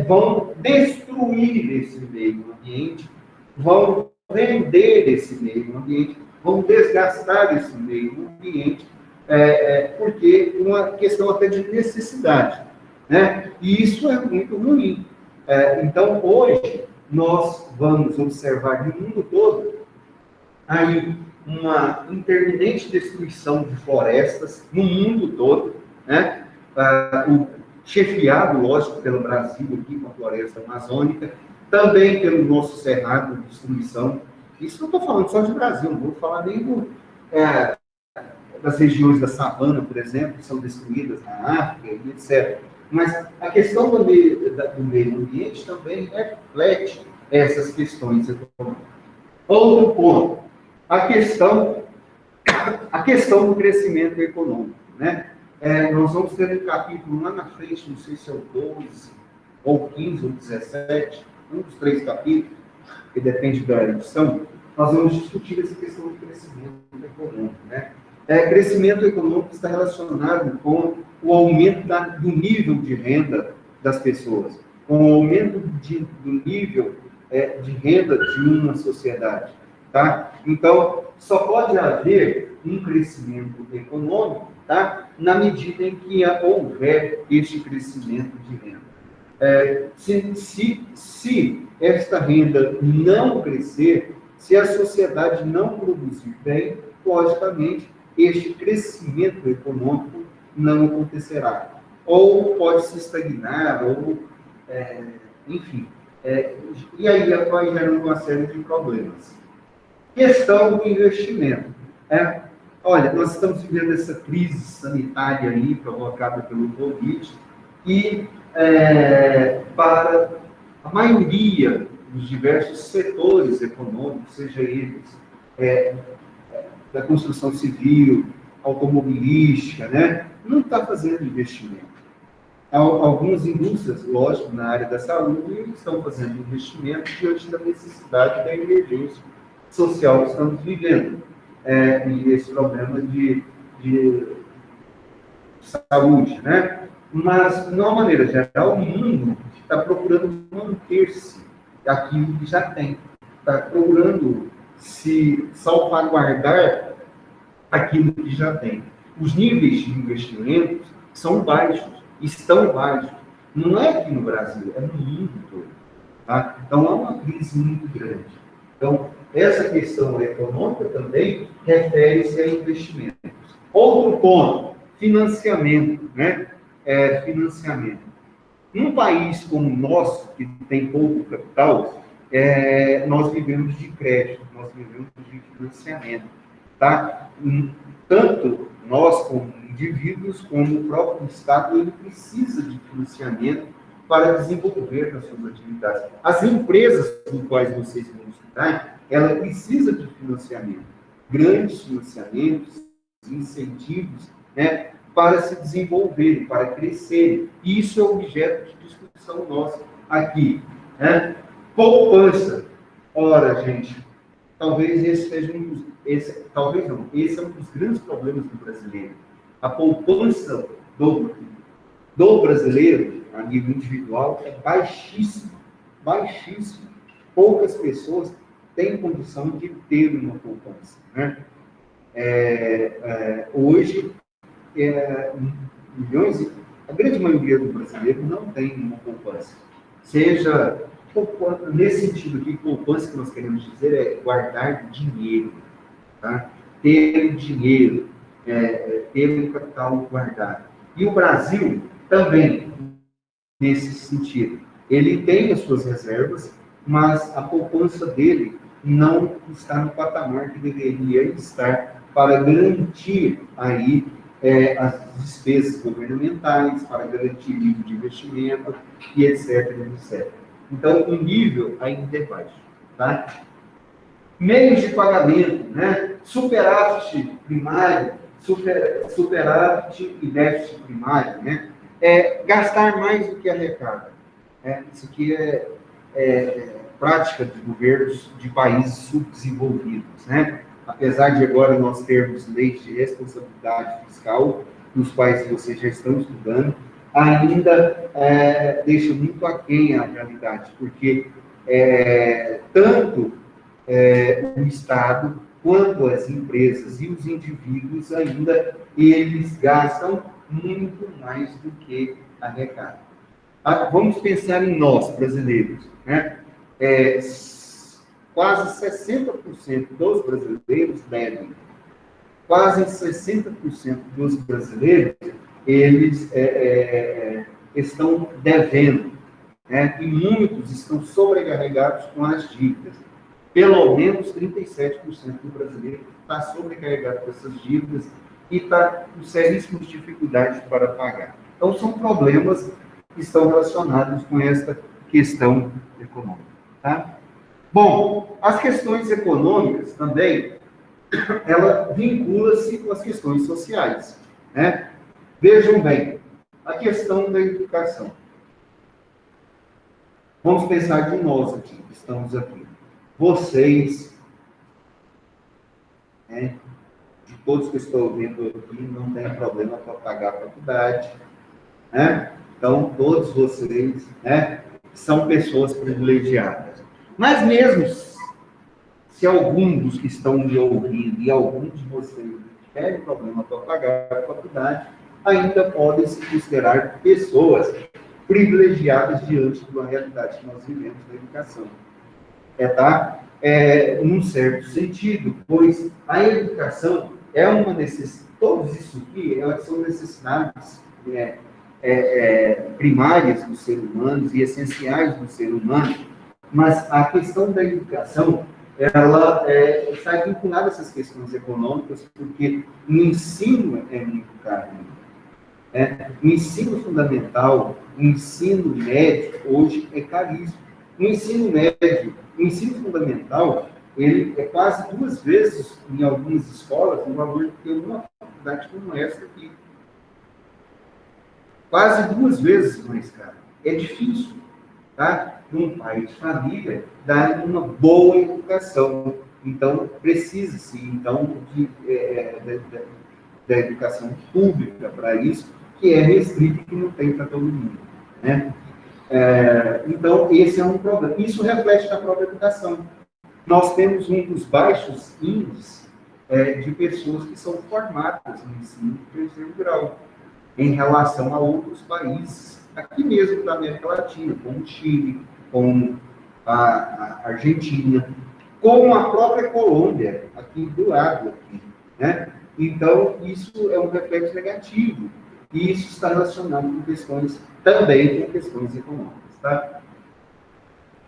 vão destruir esse meio ambiente, vão vender esse meio ambiente, vão desgastar esse meio ambiente, porque é uma questão até de necessidade, né? E isso é muito ruim. Então, hoje, nós vamos observar no mundo todo aí uma intermitente destruição de florestas no mundo todo, né? Chefiado, lógico, pelo Brasil aqui com a floresta amazônica, também pelo nosso cerrado de destruição. Isso não estou falando só de Brasil, não vou falar nem das regiões da savana, por exemplo, que são destruídas na África, etc. Mas a questão do meio ambiente também reflete essas questões econômicas. Outro ponto, a questão do crescimento econômico, né? Nós vamos ter um capítulo lá na frente, não sei se é o 12, ou 15, ou 17, um dos 3 capítulos, que depende da edição, nós vamos discutir essa questão do crescimento econômico, né? Crescimento econômico está relacionado com o aumento do nível de renda das pessoas, com o aumento do nível de renda de uma sociedade, tá? Então, só pode haver um crescimento econômico, tá? Na medida em que houver este crescimento de renda. Se esta renda não crescer, se a sociedade não produzir bem, logicamente, este crescimento econômico não acontecerá. Ou pode se estagnar, ou, enfim. E aí vai gerando uma série de problemas. Questão do investimento. Olha, nós estamos vivendo essa crise sanitária aí, provocada pelo Covid, e para a maioria dos diversos setores econômicos, seja eles da construção civil, automobilística, né, não está fazendo investimento. Algumas indústrias, lógico, na área da saúde, estão fazendo investimento diante da necessidade da emergência social que estamos vivendo. E esse problema de saúde, né? Mas, de uma maneira geral, o mundo está procurando manter-se aquilo que já tem. Está procurando se salvaguardar aquilo que já tem. Os níveis de investimentos são baixos, estão baixos. Não é aqui no Brasil, é no mundo todo. Tá? Então, há uma crise muito grande. Então, essa questão econômica também refere-se a investimentos. Outro ponto, financiamento, né? Financiamento. Num país como o nosso, que tem pouco capital, nós vivemos de crédito, nós vivemos de financiamento, tá? Tanto nós, como indivíduos, como o próprio Estado, ele precisa de financiamento para desenvolver as suas atividades. As empresas com quais vocês vão estudar, ela precisa de financiamento, grandes financiamentos, incentivos, né, para se desenvolver, para crescer. E isso é objeto de discussão nossa aqui, né? Poupança. Ora, gente, talvez esse seja esse é um dos grandes problemas do brasileiro. A poupança do brasileiro, a nível individual, é baixíssima, baixíssima. Poucas pessoas têm condição de ter uma poupança, né? Hoje, milhões, a grande maioria do brasileiro não tem uma poupança. Seja, nesse sentido aqui, poupança que nós queremos dizer é guardar dinheiro, tá? Ter dinheiro, ter um capital guardado. E o Brasil também, nesse sentido, ele tem as suas reservas, mas a poupança dele não está no patamar que deveria estar para garantir aí as despesas governamentais, para garantir nível de investimento e etc, etc. Então, o nível ainda é baixo, tá? Meios de pagamento, né? Superávit primário, superávit e déficit primário, né? Gastar mais do que arrecada. Isso aqui é prática de governos de países subdesenvolvidos, né? Apesar de agora nós termos leis de responsabilidade fiscal, nos quais vocês já estão estudando, ainda deixa muito aquém a realidade, porque tanto o Estado quanto as empresas e os indivíduos ainda, eles gastam muito mais do que arrecadam. Vamos pensar em nós, brasileiros, né? Quase 60% dos brasileiros devem. Quase 60% dos brasileiros, eles estão devendo, né? E muitos estão sobrecarregados com as dívidas. Pelo menos 37% do brasileiro está sobrecarregado com essas dívidas e está com seríssimas dificuldades para pagar. Então, são problemas que estão relacionados com essa questão econômica. Tá? Bom, as questões econômicas também, ela vincula-se com as questões sociais, né? Vejam bem, a questão da educação. Vamos pensar de nós aqui, que estamos aqui. Vocês, né, de todos que estou vendo aqui, não tem problema para pagar a faculdade, né? Então, todos vocês, né, são pessoas privilegiadas. Mas mesmo se algum dos que estão me ouvindo e algum de vocês tiverem problema para pagar a faculdade, ainda podem se considerar pessoas privilegiadas diante da realidade que nós vivemos na educação. Num certo sentido, pois a educação é uma necessidade, todos isso aqui são necessidades primárias dos seres humanos e essenciais do ser humano, mas a questão da educação, ela está vinculada a essas questões econômicas, porque o ensino é muito caro. O ensino fundamental, o ensino médio, hoje é caríssimo. O ensino fundamental, ele é quase 2 vezes, em algumas escolas, o valor de uma faculdade como essa aqui. Quase 2 vezes mais caro. É difícil, tá? Para um pai de família dar uma boa educação. Então, precisa-se, então, da educação pública para isso, que é restrito e que não tem para todo mundo, né? Então, esse é um problema. Isso reflete na própria educação. Nós temos um dos baixos índices de pessoas que são formadas no ensino de terceiro grau, em relação a outros países aqui mesmo da América Latina, como o Chile, com a Argentina, com a própria Colômbia, aqui do lado, aqui, né? Então, isso é um reflexo negativo. E isso está relacionado com questões, também com questões econômicas, tá?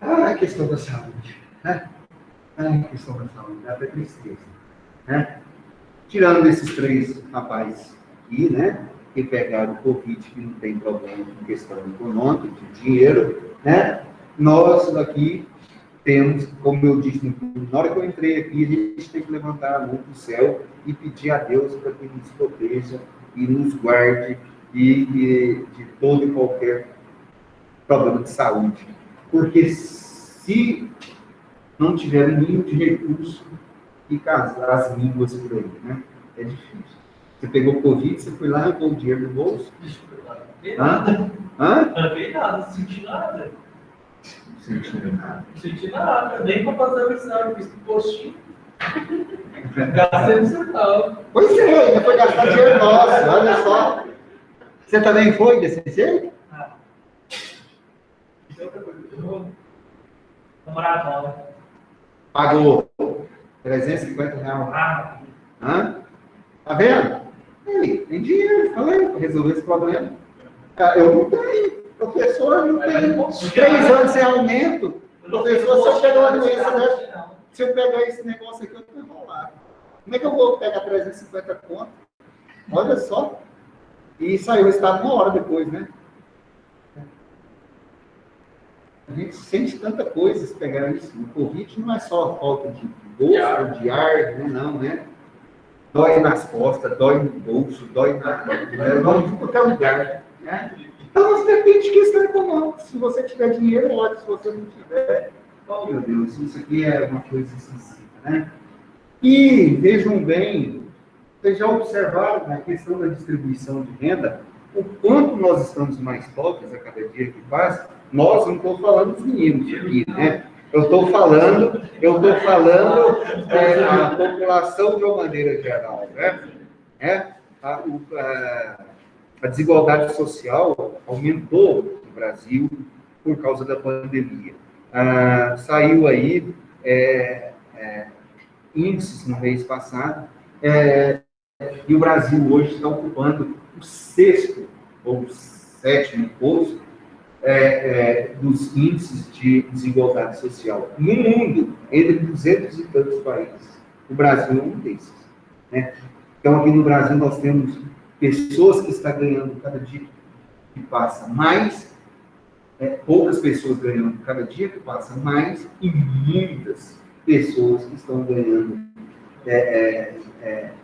A questão da saúde, né? A questão da saúde, dá até tristeza, né? Tirando esses 3 rapazes aqui, né? Que pegaram o Covid, que não tem problema com questão econômica, de dinheiro, né? Nós aqui temos, como eu disse, na hora que eu entrei aqui, a gente tem que levantar a mão para o céu e pedir a Deus para que nos proteja e nos guarde de todo e qualquer problema de saúde. Porque se não tiver o mínimo de recurso, fica as línguas por aí, né? É difícil. Você pegou Covid, você foi lá, levou o dinheiro no bolso? Nada. Hã? Não veio nada, não senti nada. Não senti nada. Não senti nada, nem para fazer o exame, fiz um postinho. Gastei um centavo. Pois é, ainda foi gastar dinheiro nosso, olha só. Você também foi desse jeito? Ah. Isso é outra coisa. Namoradão. Pagou R$350. Ah, Hã? Tá vendo? Aí, tem dinheiro, falei, para resolver esse problema. Eu não tenho, professor, não tenho. 3 anos sem aumento. Professor, se eu pegar uma doença dessa, se eu pegar esse negócio aqui, eu tô enrolado. Como é que eu vou pegar 350 conto? Olha só. E saiu o resultado 1 hora depois, né? A gente sente tanta coisa se pegar isso. O Covid não é só falta de gosto, de ar, não, né? Dói nas costas, dói no bolso, dói em qualquer lugar. Né? Então, depende de questão econômica. Se você tiver dinheiro, ótimo. Se você não tiver, oh, meu Deus, isso aqui é uma coisa esquisita, né? E, vejam bem, vocês já observaram na questão da distribuição de renda, o quanto nós estamos mais pobres a cada dia que passa. Nós, não estou falando dos meninos aqui, né? Eu estou falando a população de uma maneira geral, né? A desigualdade social aumentou no Brasil por causa da pandemia. Saiu aí índices no mês passado, e o Brasil hoje está ocupando o 6º ou 7º posto dos índices de desigualdade social no mundo, entre 200 e tantos países. O Brasil é um desses, né? Então, aqui no Brasil, nós temos pessoas que estão ganhando cada dia que passa mais, poucas pessoas ganhando cada dia que passa mais, e muitas pessoas que estão ganhando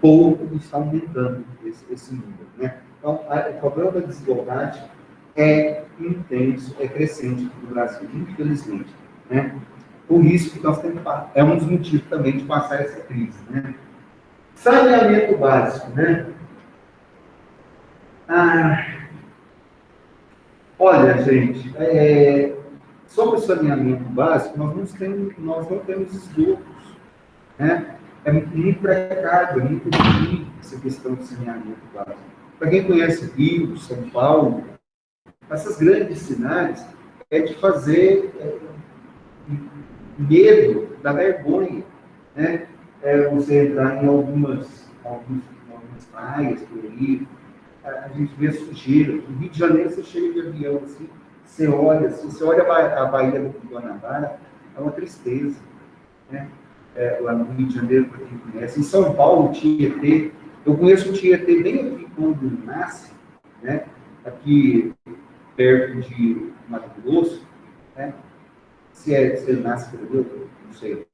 pouco e está aumentando esse número, né? Então, o problema da desigualdade é intenso, é crescente no Brasil, infelizmente, né? Por isso que nós temos, é um dos motivos também de passar essa crise, né? Saneamento básico, né? Olha, gente, sobre o saneamento básico, nós não temos esgotos, né? É muito precário, é muito ruim essa questão de saneamento básico. Para quem conhece Rio, São Paulo, essas grandes cidades, é de fazer medo da vergonha, né? Você entrar em algumas praias por aí, a gente vê sujeira. No Rio de Janeiro, você chega de avião, assim, você olha a Baía do Guanabara, é uma tristeza, né? Lá no Rio de Janeiro, para quem conhece. Em São Paulo, o Tietê, eu conheço o Tietê bem aqui quando nasce, né? Aqui perto de Mato Grosso, né? Se ele nasce por ali, não sei,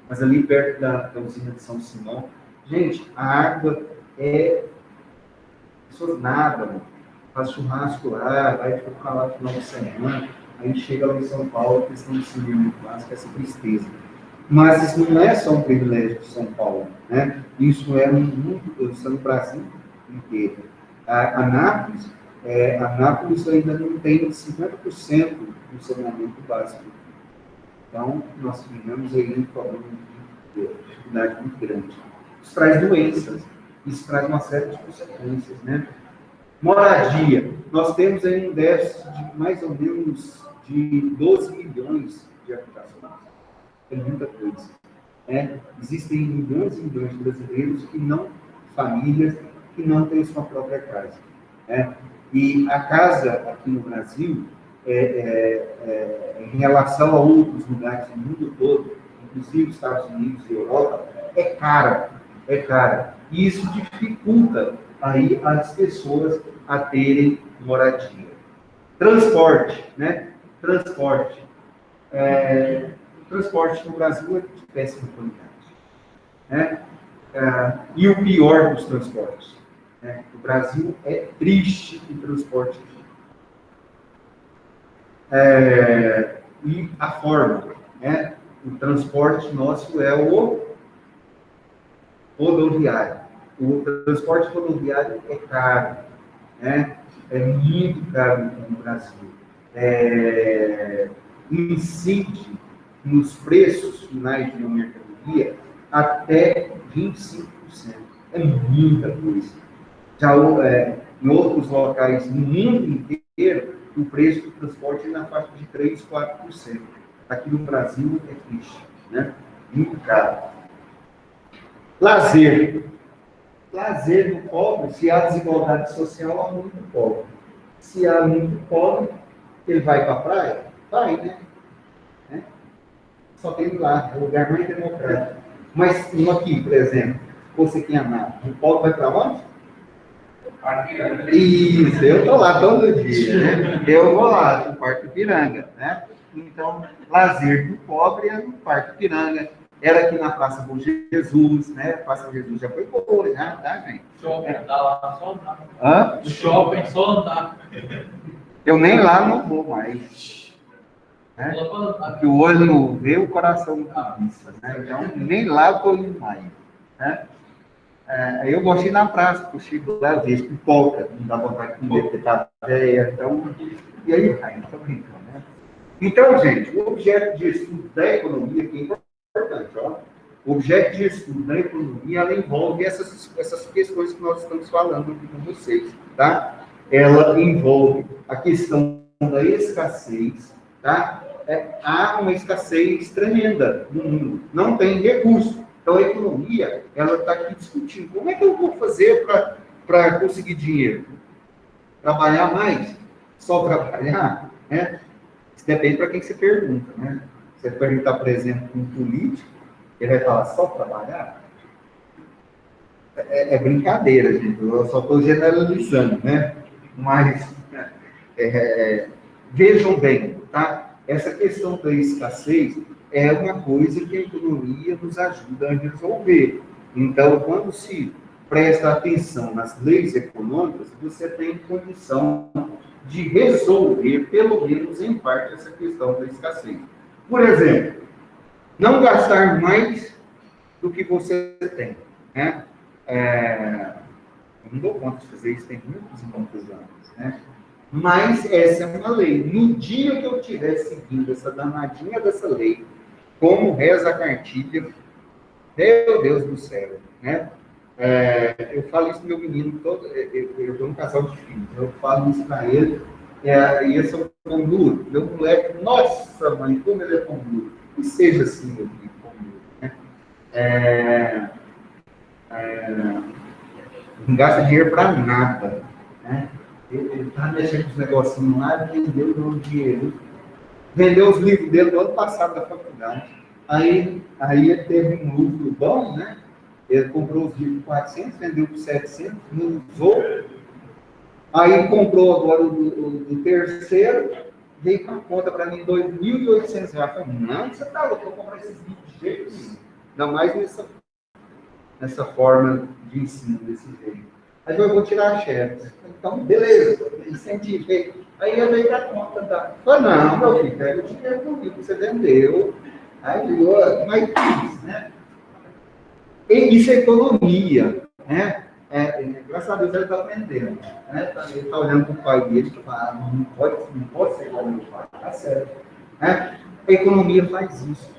mas ali perto da usina de São Simão. Gente, a água pessoas nadam, faz churrasco lá, vai ficar lá no final de semana, aí chega lá em São Paulo, a questão de saneamento básico, essa tristeza. Mas isso não é só um privilégio de São Paulo, né? Isso no Brasil inteiro. Anápolis ainda não tem 50% do saneamento básico. Então, nós tivemos aí um problema de dificuldade muito grande. Isso traz doenças, isso traz uma série de consequências, né? Moradia. Nós temos aí um déficit de mais ou menos de 12 milhões de habitações. É muita coisa. Existem milhões e milhões de brasileiros que não, famílias, que não têm sua própria casa. E a casa aqui no Brasil, em relação a outros lugares do mundo todo, inclusive Estados Unidos e Europa, é cara. E isso dificulta aí as pessoas a terem moradia. Transporte, Transporte. O transporte no Brasil é de péssima qualidade. E o pior dos transportes. O Brasil é triste em transporte. E a forma. O transporte nosso é o rodoviário. O transporte rodoviário é caro. É muito caro no Brasil. Incide nos preços finais de uma mercadoria até 25%. É muita coisa. Já em outros locais no mundo inteiro, o preço do transporte é na faixa de 3%, 4%. Aqui no Brasil é triste, muito caro. Lazer. Lazer do pobre, se há desigualdade social, há muito pobre. Se há muito pobre, ele vai para a praia? Vai, né? Só tem lá, é o lugar mais democrático. Mas aqui, por exemplo, você que é amado, o pobre vai para onde? Isso, eu estou lá todo dia, Eu vou lá no Parque Ipiranga, Então, lazer do pobre é no Parque Ipiranga. Era aqui na Praça Bom Jesus, Praça Bom Jesus já foi boa, tá, gente? Shopping, tá lá, só andar. O shopping, só andar. Eu nem lá não vou mais. Porque o olho não vê, o coração não cobiça, Então, nem lá eu estou indo mais, eu gosto de ir na praça, porque eu chego lá, eu vejo pipoca, não dá vontade de comer, porque tá velha, então... E aí, não estou brincando, Então, gente, o objeto de estudo da economia, que é importante, o objeto de estudo da economia, ela envolve essas questões que nós estamos falando aqui com vocês, tá? Ela envolve a questão da escassez, tá? Há uma escassez tremenda no mundo, não tem recurso. Então, a economia, ela está aqui discutindo como é que eu vou fazer para conseguir dinheiro? Trabalhar mais? Só trabalhar? Isso depende para quem você pergunta, Você perguntar, por exemplo, um político, ele vai falar só trabalhar? É brincadeira, gente. Eu só estou generalizando, Mas, vejam bem, tá? Essa questão da escassez é uma coisa que a economia nos ajuda a resolver. Então, quando se presta atenção nas leis econômicas, você tem condição de resolver, pelo menos em parte, essa questão da escassez. Por exemplo, não gastar mais do que você tem. Eu não dou conta de fazer isso, tem muitos e muitos anos. Mas essa é uma lei. No dia que eu estiver seguindo essa danadinha dessa lei, como reza a cartilha, meu Deus do céu, eu falo isso pro meu menino, eu tenho um casal de filhos, eu falo isso para ele, e esse é o pão duro. Meu moleque, nossa mãe, como ele é pão duro. E seja assim, meu filho, pão duro. Não gasta dinheiro para nada. Ele está mexendo com os negocinhos lá, vendeu o dinheiro. Vendeu os livros dele do ano passado da faculdade. Aí ele teve um lucro bom, Ele comprou os livros por 400, vendeu por 700, não usou. Aí comprou agora o terceiro, veio com a conta para mim, R$2.800. Eu falei, não, você está louco, eu vou comprar esses livros de jeito nenhum. Ainda mais nessa forma de ensino, desse jeito. Aí eu vou tirar a xerox. Então, beleza, incentivei. Aí eu veio para a conta da... Falei, não, meu filho, pega o dinheiro do livro que você vendeu. Aí eu, mas isso, E isso é economia, graças a Deus ele está aprendendo, Ele está olhando para o pai dele e fala, não pode ser igual ao meu pai, tá certo. A economia faz isso.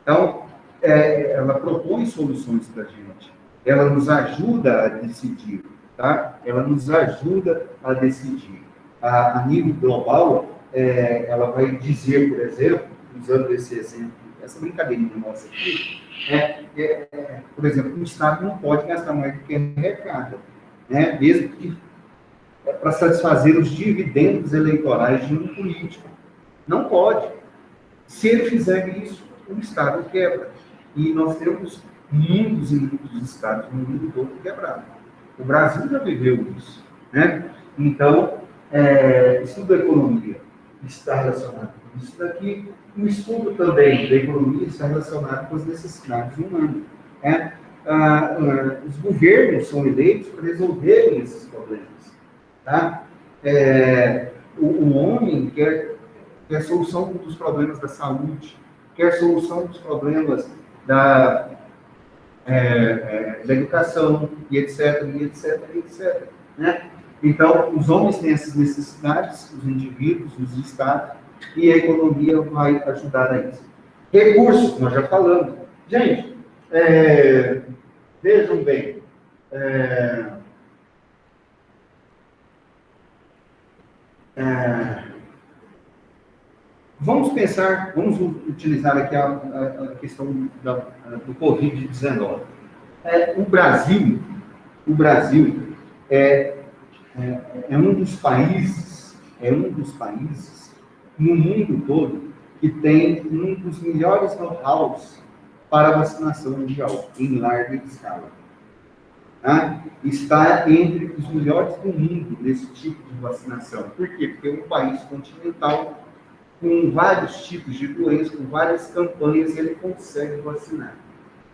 Então, ela propõe soluções para a gente. Ela nos ajuda a decidir. tá? Ela nos ajuda a decidir. A nível global, ela vai dizer, por exemplo, usando esse exemplo, essa brincadeirinha nossa aqui, por exemplo, o Estado não pode gastar mais do que arrecada, né? Mesmo que para satisfazer os dividendos eleitorais de um político. Não pode. Se ele fizer isso, o Estado quebra. E nós temos muitos e muitos estados no mundo todo quebrados. O Brasil já viveu isso, né? Então, estudo da economia está relacionado com isso daqui. O estudo também da economia está relacionado com as necessidades humanas, né? Os governos são eleitos para resolverem esses problemas, tá? O homem quer solução dos problemas da saúde, quer solução dos problemas da educação, e etc, e etc, e etc. Né? Então, os homens têm essas necessidades, os indivíduos, os estados, e a economia vai ajudar a isso. Recursos, nós já falamos. Gente, vejam bem, vamos utilizar aqui a questão do Covid-19. O Brasil é um dos países no mundo todo que tem um dos melhores know-hows para a vacinação mundial, em larga escala. Tá? Está entre os melhores do mundo nesse tipo de vacinação. Por quê? Porque é um país continental com vários tipos de doenças, com várias campanhas, ele consegue vacinar.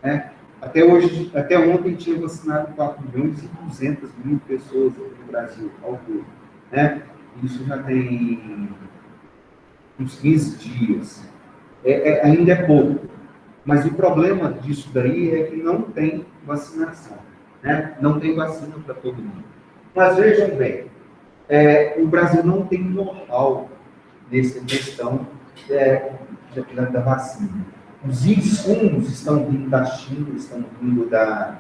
Né? Até ontem tinha vacinado 4.200.000 pessoas no Brasil, ao todo. Né? Isso já tem uns 15 dias. Ainda é pouco. Mas o problema disso daí é que não tem vacinação. Né? Não tem vacina para todo mundo. Mas vejam bem, o Brasil não tem know-how nessa questão da vacina. Os insumos estão vindo da China, estão vindo da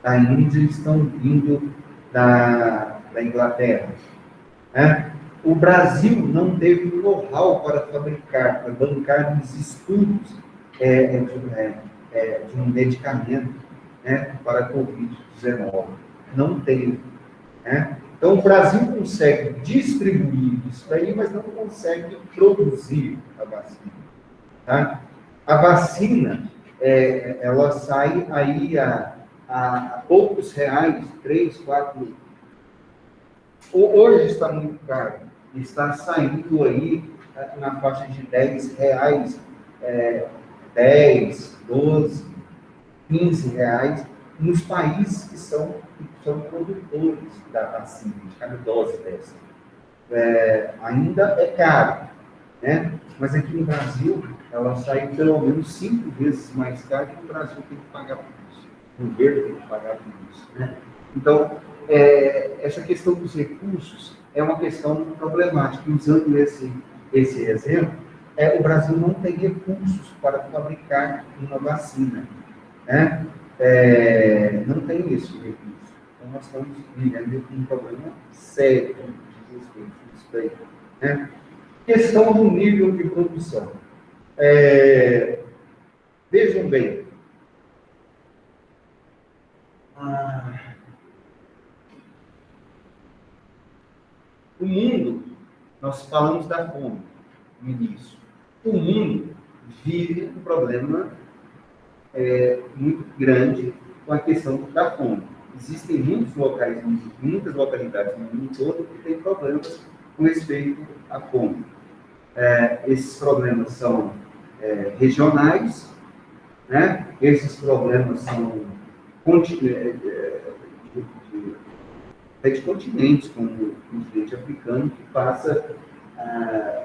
Índia, estão vindo da Inglaterra. Né? O Brasil não teve know-how para fabricar, para bancar os estudos de um medicamento, né, para a Covid-19. Não teve. Né? Então, o Brasil consegue distribuir isso daí, mas não consegue produzir a vacina. Tá? A vacina, ela sai aí a poucos reais, 3, 4... Hoje está muito caro. Está saindo aí na faixa de 10 reais, 10, 12, 15 reais, nos países que são produtores da vacina, de cada dose dessa. Ainda é caro, né? Mas aqui no Brasil, ela sai pelo menos 5 vezes mais caro, que o Brasil tem que pagar por isso. O governo tem que pagar por isso. Né? Então, essa questão dos recursos é uma questão problemática. Usando esse exemplo, o Brasil não tem recursos para fabricar uma vacina. Né? Não tem esse recurso. Então, nós estamos vivendo um problema sério de respeito a isso daí. Né? Questão do nível de produção. Vejam bem. O mundo, nós falamos da fome no início. O mundo vive um problema muito grande com a questão da fome. Existem muitas localidades no mundo todo que têm problemas com respeito à fome. Esses problemas são regionais, né? Esses problemas são de continentes, como o continente africano, que passa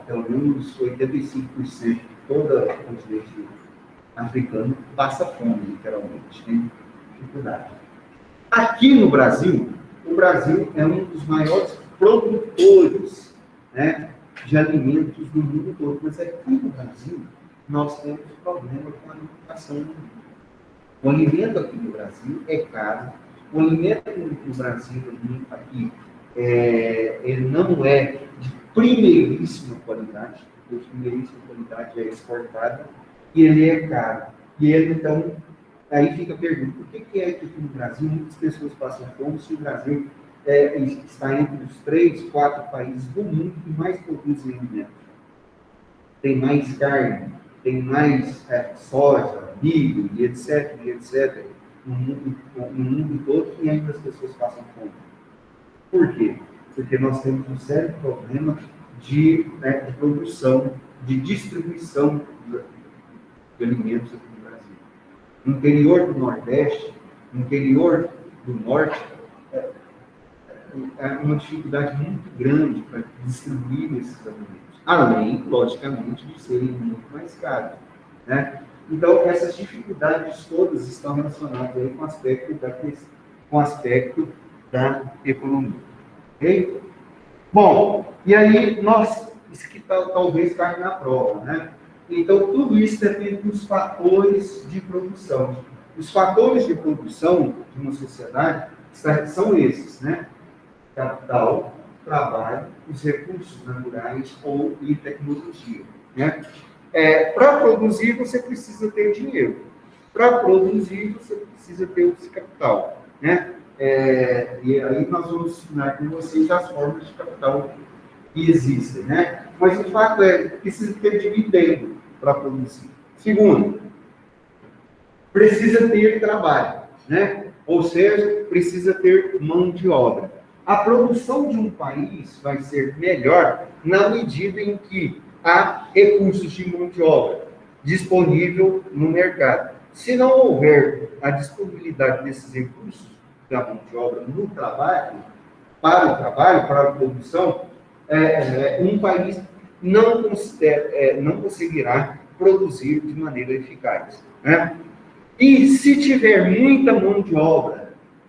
pelo menos 85% de todo o continente africano passa fome, literalmente, tem dificuldade. Aqui no Brasil, o Brasil é um dos maiores produtores, né, de alimentos do mundo todo, mas aqui no Brasil nós temos problema com a alimentação. O alimento aqui no Brasil é caro, o alimento no Brasil, aqui, ele não é de primeiríssima qualidade, porque de primeiríssima qualidade é exportado, e ele é caro. E ele, então, aí fica a pergunta, por que é que aqui no Brasil muitas pessoas passam fome se o Brasil está entre os 3, 4 países do mundo que mais produzem alimentos? Tem mais carne, tem mais soja, milho, e etc, no mundo todo, e ainda as pessoas passam fome. Por quê? Porque nós temos um sério problema de produção, de distribuição de alimentos aqui no Brasil. No interior do Nordeste, no interior do Norte, é uma dificuldade muito grande para distribuir esses alimentos. Além, logicamente, de serem muito mais caros, né? Então, essas dificuldades todas estão relacionadas aí com o aspecto da economia. Ok? Bom, e aí isso que talvez caia na prova, né? Então, tudo isso depende dos fatores de produção. Os fatores de produção de uma sociedade são esses, né? Capital, trabalho, os recursos naturais e tecnologia, né? Para produzir, você precisa ter dinheiro. Para produzir, você precisa ter esse capital, né? E aí nós vamos ensinar com vocês as formas de capital que existem, né? Mas o fato precisa ter dividendo para produzir. Segundo, precisa ter trabalho, né? Ou seja, precisa ter mão de obra. A produção de um país vai ser melhor na medida em que há recursos de mão de obra disponível no mercado. Se não houver a disponibilidade desses recursos da mão de obra no trabalho, para a produção, um país não conseguirá produzir de maneira eficaz, né? E se tiver muita mão de obra,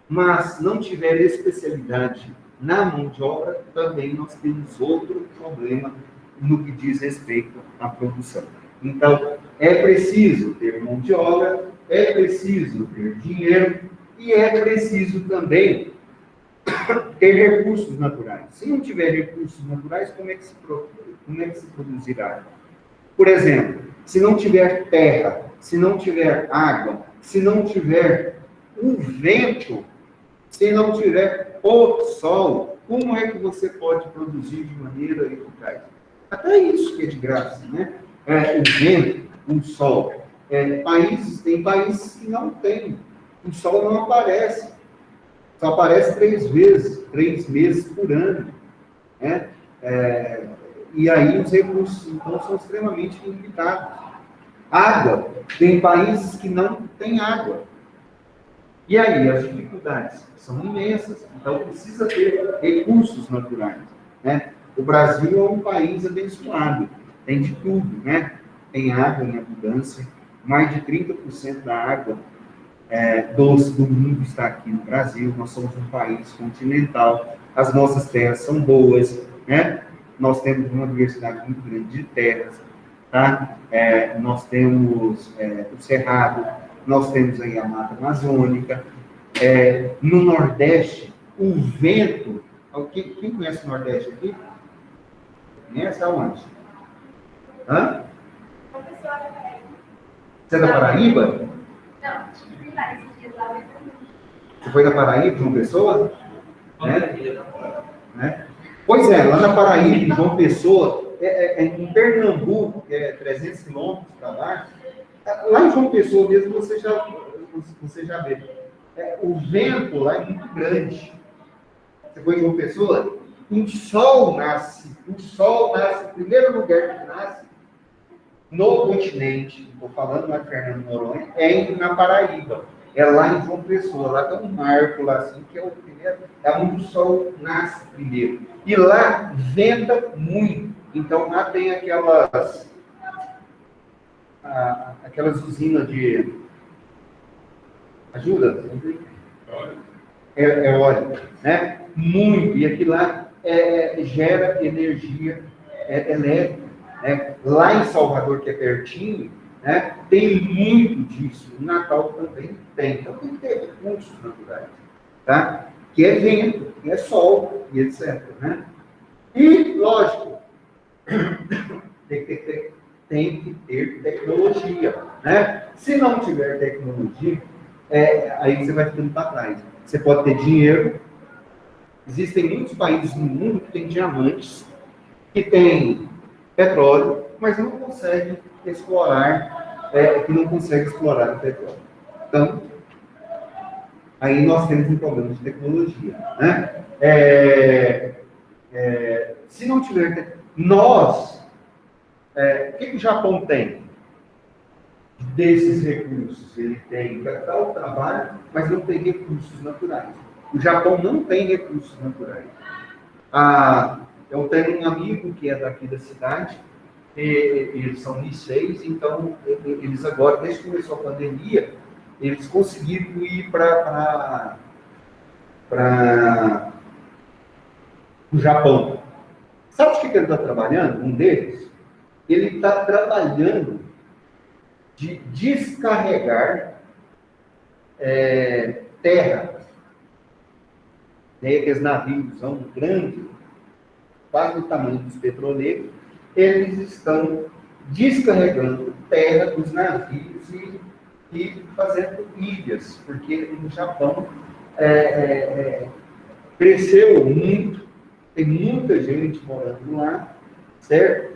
mas não tiver especialidade na mão de obra, também nós temos outro problema no que diz respeito à produção. Então, é preciso ter mão de obra, é preciso ter dinheiro e é preciso também ter recursos naturais. Se não tiver recursos naturais, como é que se produzirá? Por exemplo, se não tiver terra, se não tiver água, se não tiver um vento, se não tiver o sol, como é que você pode produzir de maneira eficaz? Até isso que é de graça, né? O vento, o sol. Tem países que não tem. O sol não aparece. Só aparece 3 meses por ano, né? E aí os recursos, então, são extremamente limitados. Água. Tem países que não têm água. E aí, as dificuldades são imensas, então precisa ter recursos naturais, né? O Brasil é um país abençoado, tem de tudo, né? Tem água em abundância, mais de 30% da água doce do mundo está aqui no Brasil, nós somos um país continental, as nossas terras são boas, né? Nós temos uma diversidade muito grande de terras, tá? Nós temos o Cerrado, nós temos aí a Mata Amazônica. No Nordeste, o vento... Quem conhece o Nordeste aqui? Conhece aonde? Hã? Você é da Paraíba? Não, esses dias lá. Você foi da Paraíba, João Pessoa? Né? Pois é, lá na Paraíba, em João Pessoa, em Pernambuco, que é 300 quilômetros para lá, lá em João Pessoa mesmo, você já vê. O vento lá é muito grande. Você foi em João Pessoa? O sol nasce, o primeiro lugar que nasce no continente, estou falando lá de Fernando Noronha, na Paraíba. É lá em João Pessoa, lá tem um marco lá assim, que é o primeiro, onde o sol nasce primeiro. E lá venta muito. Então lá tem aquelas usinas de... Ajuda? Eólica, né? Muito. E aqui lá gera energia elétrica. Né? Lá em Salvador, que é pertinho, né? Tem muito disso. O Natal também tem. Então tem que ter recursos naturais. tá? Que é vento, que é sol, e etc. Né? E, lógico, tem que ter tecnologia. Né? Se não tiver tecnologia, aí você vai ficando para trás. Você pode ter dinheiro. Existem muitos países no mundo que têm diamantes, que têm petróleo, mas não conseguem explorar, o petróleo. Então, aí nós temos um problema de tecnologia. Né? Se não tiver... o que o Japão tem desses recursos? Ele tem capital, trabalho, mas não tem recursos naturais. O Japão não tem recursos naturais. Eu tenho um amigo que é daqui da cidade, eles são Niseis, então eles agora, desde que começou a pandemia, eles conseguiram ir para o Japão. Sabe o que ele está trabalhando? Um deles? Ele está trabalhando de descarregar terra. Aqueles navios são grandes, quase do tamanho dos petroleiros, eles estão descarregando terra dos navios e fazendo ilhas, porque no Japão cresceu muito, tem muita gente morando lá, certo?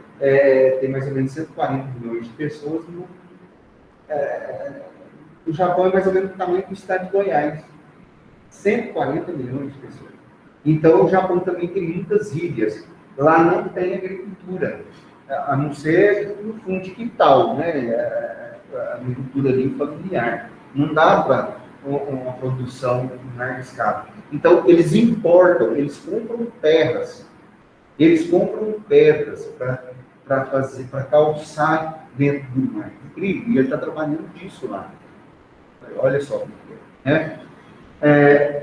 Tem mais ou menos 140 milhões de pessoas. O Japão é mais ou menos o tamanho do estado de Goiás. 140 milhões de pessoas. Então, o Japão também tem muitas ilhas. Lá não tem agricultura, a não ser no fundo de quintal, né? A agricultura ali familiar. Não dá para uma produção em larga escala. Então, eles importam, eles compram terras, eles compram pedras para calçar dentro do mar. Incrível, e ele está trabalhando disso lá. Olha só. Né?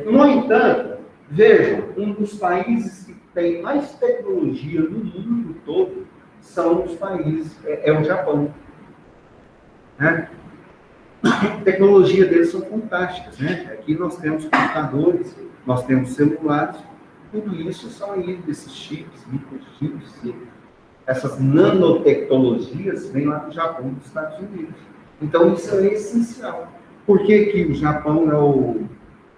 No entanto, vejam, um dos países que tem mais tecnologia no mundo todo são os países, o Japão. Né? A tecnologia deles são fantásticas. Né? Aqui nós temos computadores, nós temos celulares, tudo isso são aí desses chips, microchips, essas nanotecnologias vêm lá do Japão, dos Estados Unidos. Então isso é essencial. Por que o Japão é o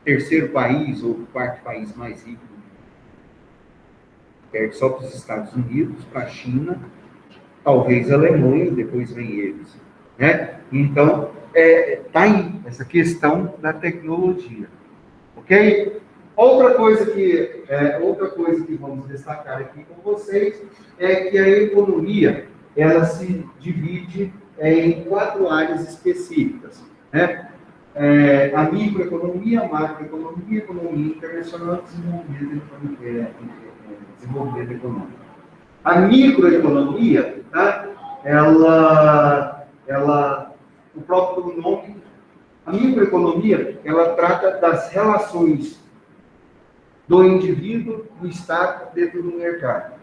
terceiro país ou o quarto país mais rico? Perde só para os Estados Unidos, para a China, talvez a Alemanha, depois vem eles. Né? Então, está aí essa questão da tecnologia. Ok? Outra coisa que vamos destacar aqui com vocês é que a economia ela se divide em 4 áreas específicas. Né? A microeconomia, a macroeconomia, economia internacional e desenvolvimento econômico. A microeconomia, tá? O próprio nome, a microeconomia, ela trata das relações do indivíduo, do Estado, dentro do mercado.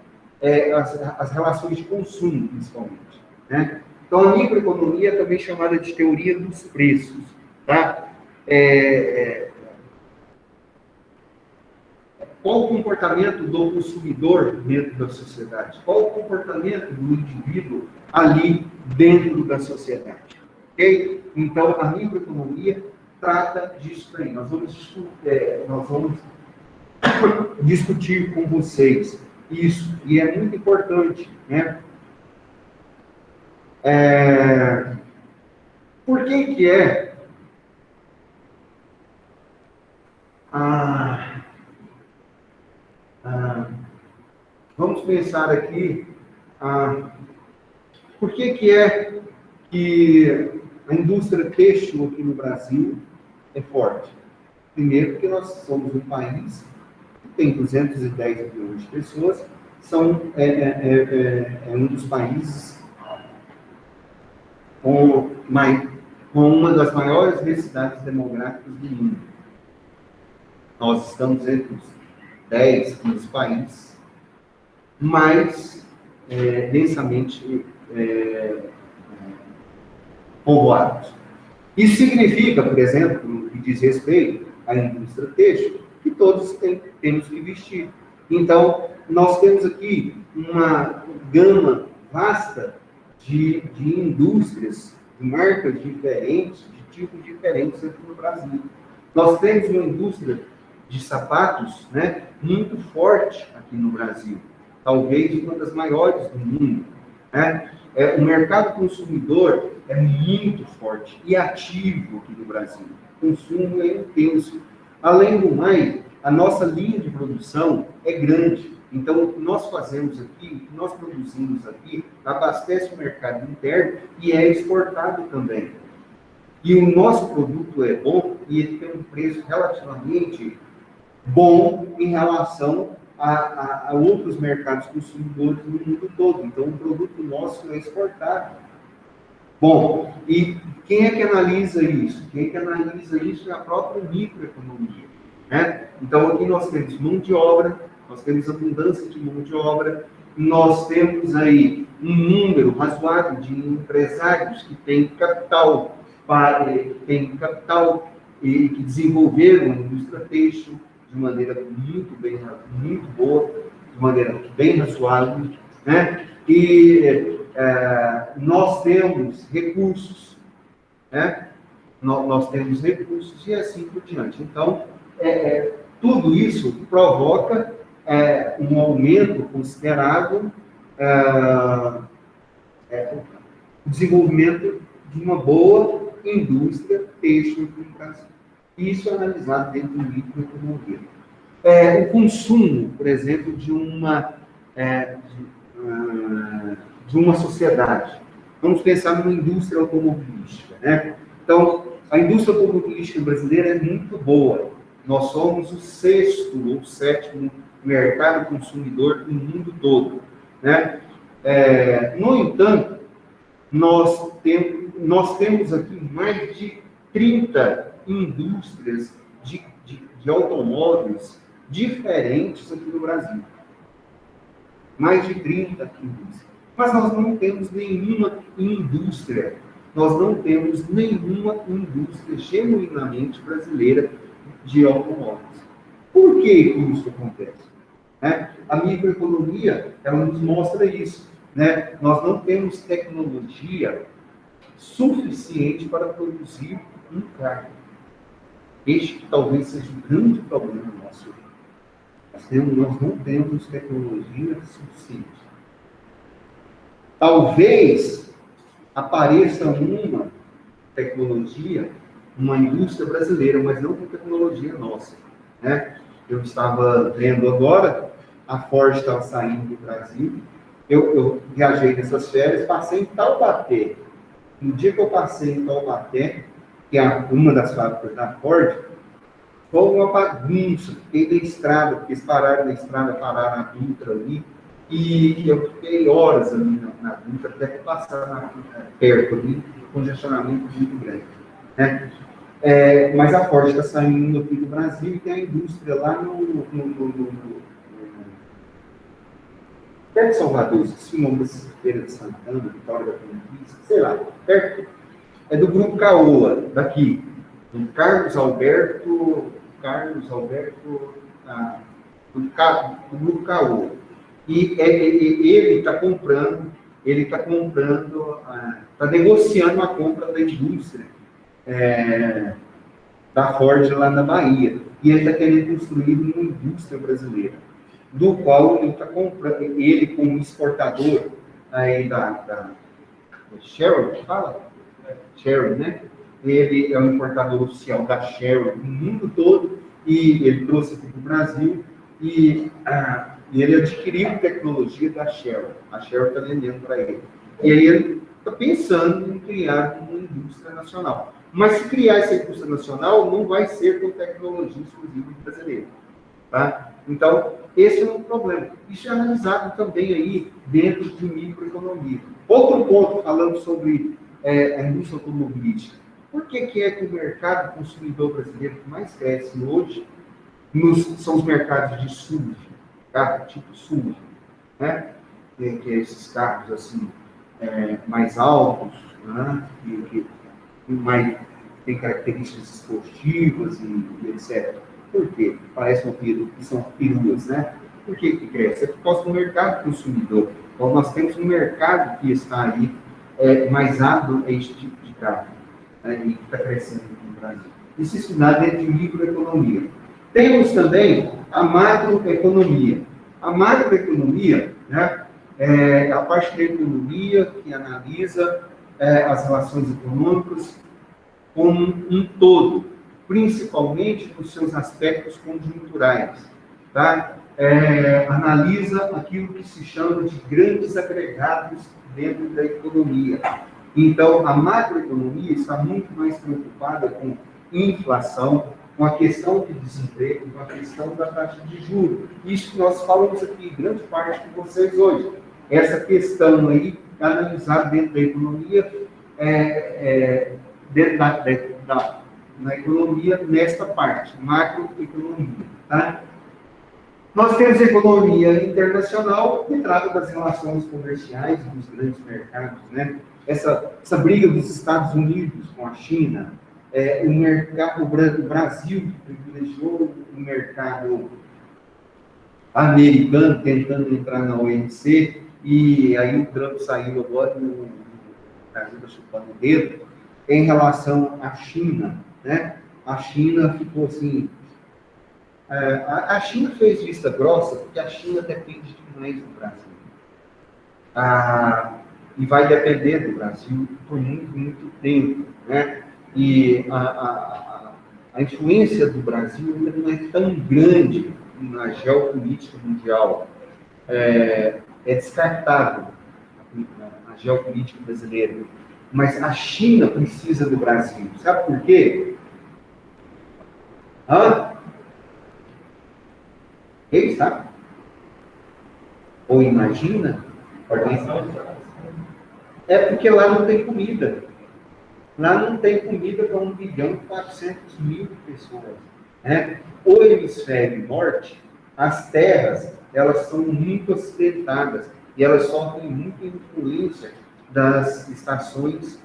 As relações de consumo, principalmente. Né? Então, a microeconomia é também chamada de teoria dos preços. Tá? Qual o comportamento do consumidor dentro da sociedade? Qual o comportamento do indivíduo ali dentro da sociedade? Okay? Então, a microeconomia trata disso também. Nós vamos discutir com vocês isso, e é muito importante. Né? Por que é vamos pensar aqui por que é que a indústria têxtil aqui no Brasil é forte? Primeiro, porque nós somos um país que tem 210 milhões de pessoas, é um dos países com uma das maiores densidades demográficas do mundo. Nós estamos entre os 10, 15 países mais densamente povoados. Isso significa, por exemplo, que diz respeito à indústria têxtil, que todos temos que vestir. Então, nós temos aqui uma gama vasta de indústrias, de marcas diferentes, de tipos diferentes aqui no Brasil. Nós temos uma indústria de sapatos, né, muito forte aqui no Brasil, talvez uma das maiores do mundo, né? O mercado consumidor é muito forte e ativo aqui no Brasil. O consumo é intenso. Além do mais, a nossa linha de produção é grande. Então, o que nós fazemos aqui, o que nós produzimos aqui, abastece o mercado interno e é exportado também. E o nosso produto é bom e ele tem um preço relativamente bom em relação a outros mercados consumidores no mundo todo. Então, o produto nosso é exportado. Bom, e quem é que analisa isso? Quem é que analisa isso é a própria microeconomia, né? Então, aqui nós temos mão de obra, nós temos abundância de mão de obra, nós temos aí um número razoável de empresários que têm capital e que desenvolveram a indústria têxtil de maneira muito boa, de maneira bem razoável, né? E nós temos recursos, né? Nós temos recursos e assim por diante. Então, tudo isso provoca um aumento considerável, o desenvolvimento de uma boa indústria têxtil no Brasil. Isso é analisado dentro do microeconomia. O consumo, por exemplo, de uma sociedade. Vamos pensar numa indústria automobilística, né? Então, a indústria automobilística brasileira é muito boa. Nós somos o 6º ou 7º mercado consumidor do mundo todo, né? No entanto, nós temos aqui mais de 30 indústrias de automóveis diferentes aqui no Brasil. Mais de 30 indústrias. Mas nós não temos nenhuma indústria genuinamente brasileira de automóveis. Por que isso acontece? A microeconomia, ela nos mostra isso, né? Nós não temos tecnologia suficiente para produzir um carro. Este que talvez seja o grande problema nosso. Nós não temos tecnologia suficiente. Talvez apareça uma tecnologia, uma indústria brasileira, mas não com tecnologia nossa, né? Eu estava vendo agora, a Ford estava saindo do Brasil, eu viajei nessas férias, passei em Taubaté. No dia que eu passei em Taubaté, que é uma das fábricas da Ford, foi uma bagunça, fiquei da estrada, porque eles pararam na estrada, pararam na Dutra ali, e eu fiquei horas ali na Dutra, até que passar perto ali, congestionamento muito grande, né? Mas a Ford está saindo aqui do Brasil e tem a indústria lá perto de Salvador, se o nome dessa Feira de Santana, Vitória da Conquista, sei lá, perto. É do Grupo Caoa, daqui. Do Carlos Alberto, do Grupo Caoa. E ele está comprando, está negociando a compra da indústria da Ford lá na Bahia. E ele está querendo construir uma indústria brasileira, do qual ele está comprando, ele como exportador aí da Chery, fala? Chery, né? Ele é um importador oficial da Chery no mundo todo, e ele trouxe aqui para o Brasil, e ele adquiriu tecnologia da Chery. A Chery está vendendo para ele. E aí ele está pensando em criar uma indústria nacional. Mas se criar essa indústria nacional, não vai ser com tecnologia exclusiva brasileira. Tá? Então, esse é um problema. Isso é analisado também aí dentro de microeconomia. Outro ponto, falando sobre a indústria automobilística. Por que é que o mercado consumidor brasileiro que mais cresce hoje são os mercados de SUV, carro tipo SUV, né? Que é esses carros assim, mais altos, né? tem características esportivas e etc. Por quê? Parece um peru, que são peruas, né? Por que cresce? É por causa do mercado consumidor. Então, nós temos um mercado que está aí mais apto a este tipo de carne, né? E que está crescendo no Brasil. Isso é estudado dentro de microeconomia. Temos também a macroeconomia. A macroeconomia, né, é a parte da economia que analisa as relações econômicas como um todo, principalmente nos seus aspectos conjunturais. Tá? Analisa aquilo que se chama de grandes agregados dentro da economia. Então, a macroeconomia está muito mais preocupada com inflação, com a questão de desemprego, com a questão da taxa de juros. Isso que nós falamos aqui, grande parte de vocês hoje. Essa questão aí, analisada dentro da economia, dentro na economia, nesta parte, macroeconomia. Tá? Nós temos a economia internacional, que trata das relações comerciais dos grandes mercados, né? Essa briga dos Estados Unidos com a China, o Brasil privilegiou o mercado americano tentando entrar na OMC, e aí o Trump saiu agora no Brasil da chupando o dedo em relação à China, né? A China ficou assim. A China fez vista grossa porque a China depende demais do Brasil. E vai depender do Brasil por muito, muito tempo, né? E a influência do Brasil ainda não é tão grande na geopolítica mundial. É descartável a geopolítica brasileira. Mas a China precisa do Brasil. Sabe por quê? Quem sabe? Ou imagina? É porque lá não tem comida. Lá não tem comida para 1.400.000 pessoas. Né? O hemisfério norte, as terras, elas são muito acidentadas e elas sofrem muita influência das estações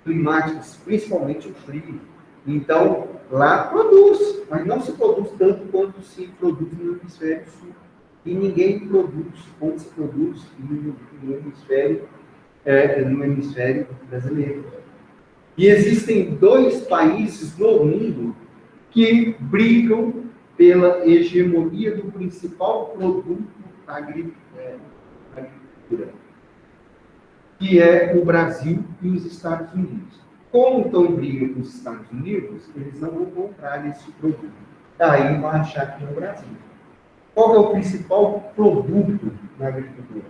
climáticas, principalmente o frio. Então, lá produz, mas não se produz tanto quanto se produz no hemisfério sul. E ninguém produz como se produz no hemisfério brasileiro. E existem 2 países no mundo que brigam pela hegemonia do principal produto da agricultura, que é o Brasil e os Estados Unidos. Como estão em briga com os Estados Unidos, eles não vão comprar esse produto. Daí vão achar que é o Brasil. Qual é o principal produto na agricultura?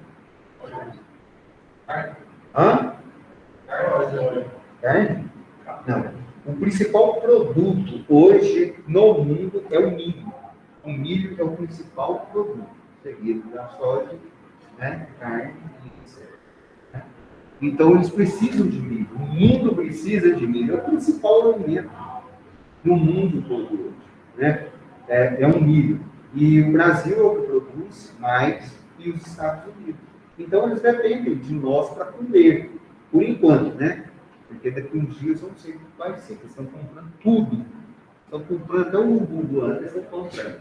Carne? Não. O principal produto hoje no mundo é o milho. O milho é o principal produto, seguido da soja, né? Carne e etc. Então, eles precisam de milho. O mundo precisa de milho. É o principal alimento no mundo todo hoje. Né? É um milho. E o Brasil é o que produz mais e os Estados Unidos. Então, eles dependem de nós para comer. Por enquanto, né? Porque daqui a uns dias eu não sei o que vai ser. Eles estão comprando tudo. Estão comprando até o umbu antes, eles estão comprando.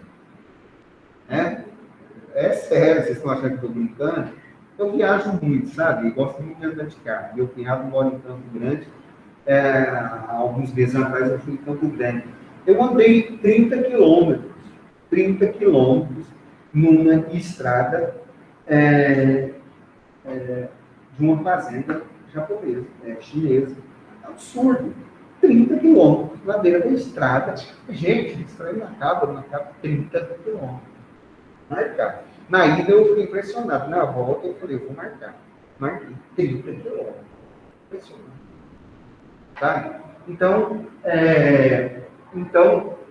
É sério, vocês estão achando que eu estou brincando? Eu viajo muito, sabe? Eu gosto muito de andar de carro. Meu cunhado mora em Campo Grande. Há alguns meses atrás eu fui em Campo Grande. Eu andei 30 quilômetros numa estrada de uma fazenda japonesa, chinesa. É absurdo. 30 quilômetros na beira da estrada. Gente, isso aí não acaba 30 quilômetros. Marcar. Na ida eu fiquei impressionado. Na volta eu falei, eu vou marcar. Marquei 30 quilômetros. Impressionante. Tá? Então,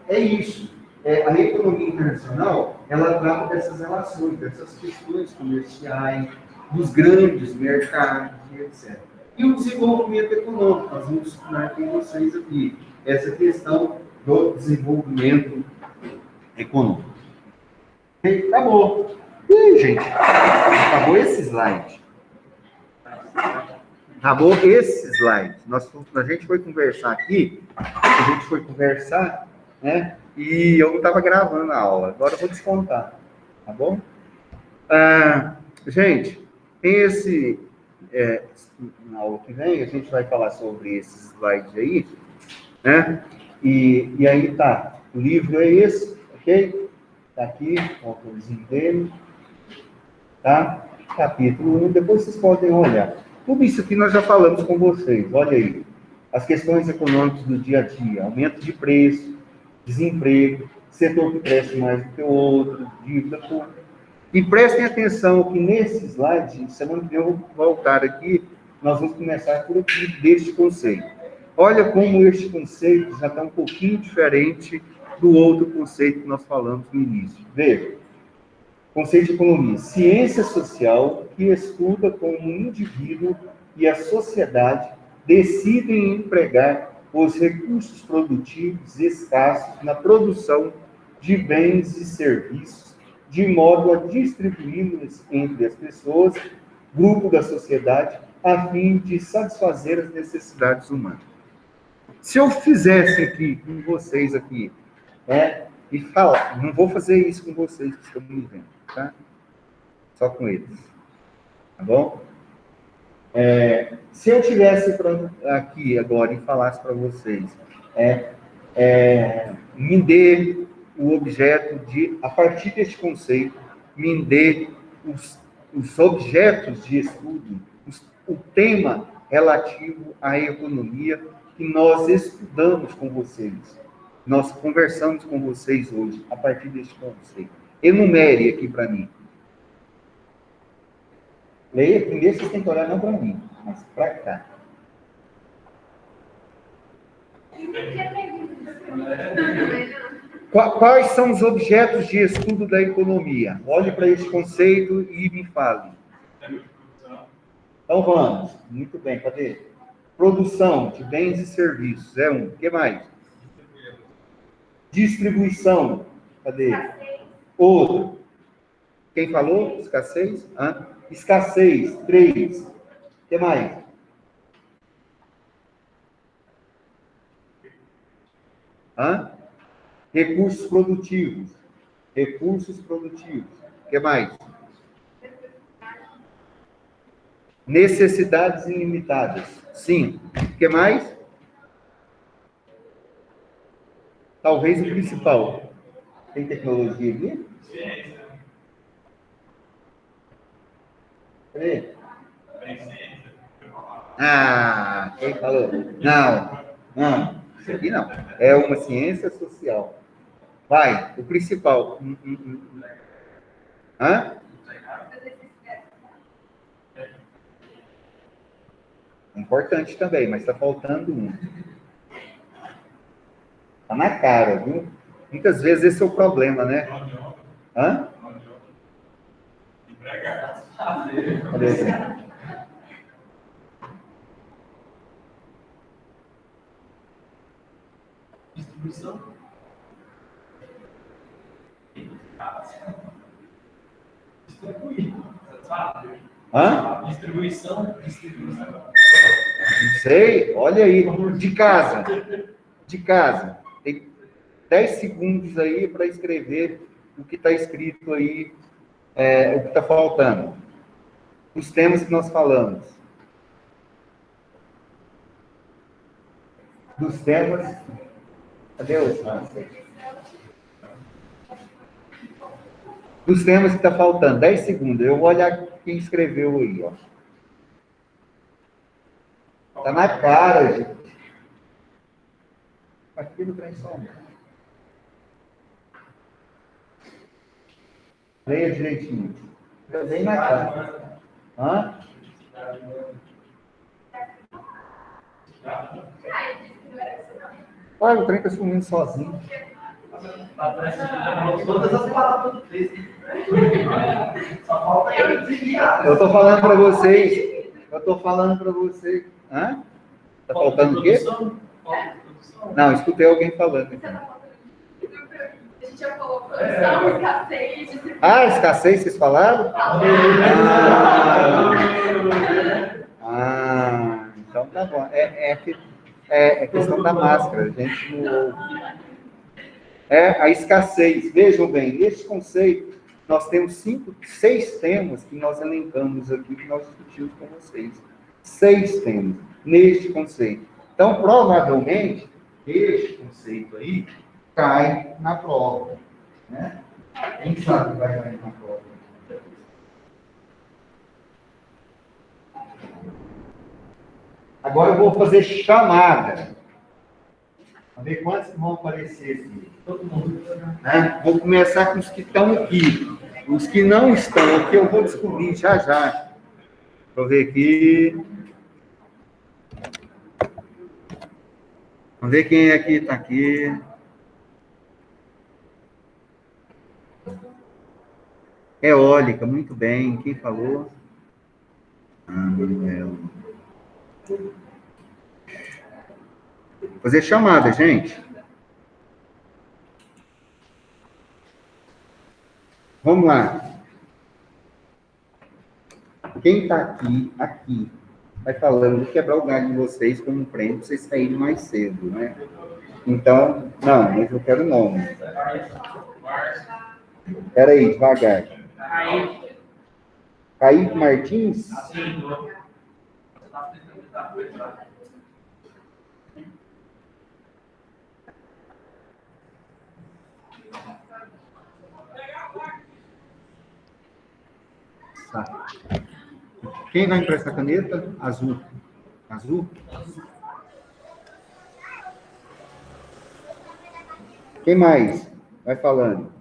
é isso. A economia internacional, ela trata dessas relações, dessas questões comerciais, dos grandes mercados e etc. E o desenvolvimento econômico, nós vamos estudar com vocês aqui, essa questão do desenvolvimento econômico. Acabou. E aí, gente? Acabou esse slide. Tá bom? Esse slide, a gente foi conversar aqui, né? E eu não estava gravando a aula, agora eu vou descontar, tá bom? Gente, tem na aula que vem, a gente vai falar sobre esses slides aí, né? E aí tá, o livro é esse, ok? Tá aqui, o autorzinho dele, tá? Capítulo 1, depois vocês podem olhar. Tudo isso aqui nós já falamos com vocês, olha aí. As questões econômicas do dia a dia, aumento de preço, desemprego, setor que cresce mais do que o outro, dívida pública. E prestem atenção que nesse slide, semana que vem eu vou voltar aqui, nós vamos começar por aqui deste conceito. Olha como este conceito já está um pouquinho diferente do outro conceito que nós falamos no início. Veja, conceito de economia, ciência social que estuda como o indivíduo e a sociedade decidem empregar os recursos produtivos escassos na produção de bens e serviços, de modo a distribuí-los entre as pessoas, grupo da sociedade, a fim de satisfazer as necessidades humanas. Se eu fizesse aqui com vocês aqui, e falar, não vou fazer isso com vocês que estão me vendo, tá? Só com eles, tá bom? Se eu tivesse aqui agora e falasse para vocês, me dê o objeto a partir deste conceito, me dê os objetos de estudo, o tema relativo à economia que nós estudamos com vocês. Nós conversamos com vocês hoje, a partir deste conceito. Enumere aqui para mim. Leia, primeiro vocês têm que olhar não para mim, mas para cá. Quais são os objetos de estudo da economia? Olhe para esse conceito e me fale. Então vamos. Muito bem, cadê? Produção de bens e serviços, é um. O que mais? Distribuição, cadê? Outro. Quem falou? Escassez? Escassez, 3. O que mais? Recursos produtivos. Recursos produtivos. O que mais? Necessidades ilimitadas. 5. O que mais? Talvez o principal. Tem tecnologia aqui? Cadê? Quem falou? Não. Isso aqui não. É uma ciência social. Vai, o principal. Importante também, mas está faltando um. Está na cara, viu? Muitas vezes esse é o problema, né? Cadê esse? Distribuição. Distribuição. Não sei, olha aí, de casa. Tem 10 segundos aí para escrever o que está escrito aí, o que está faltando. Os temas que nós falamos. Dos temas. Cadê os? Dos temas que está faltando, 10 segundos. Eu vou olhar quem escreveu aí, ó. Tá na cara, gente. Aqui no trem sombra. Leia direitinho. Eu dei na cara. Olha, o trem está sumindo sozinho. Todas as palavras do texto. Só falta eu desviar. Eu estou falando para vocês. Tá faltando o quê? Não, escutei alguém falando. A gente já falou produção, escassez, Escassez, vocês falaram? tá bom. É questão da máscara, a gente não ouve. A escassez. Vejam bem, neste conceito, nós temos 6 temas que nós elencamos aqui, que nós discutimos com vocês. 6 temas neste conceito. Então, provavelmente, este conceito aí cai na prova. Né? Quem sabe que vai cair na prova? Agora eu vou fazer chamada. Vamos ver quantos vão aparecer aqui. Todo mundo. Né? Vou começar com os que estão aqui. Os que não estão aqui, eu vou descobrir já já. Deixa eu ver aqui. Vamos ver quem é que está aqui. Eólica, muito bem. Quem falou? Manuel. Fazer chamada, gente. Vamos lá. Quem está aqui, vai falando de quebrar o galho de vocês como prêmio para vocês saírem mais cedo, né? Então, não, mas eu quero nome. Espera aí, devagar. Kaique Martins? Tá. Quem vai emprestar caneta? Azul. Azul? Quem mais? Vai falando.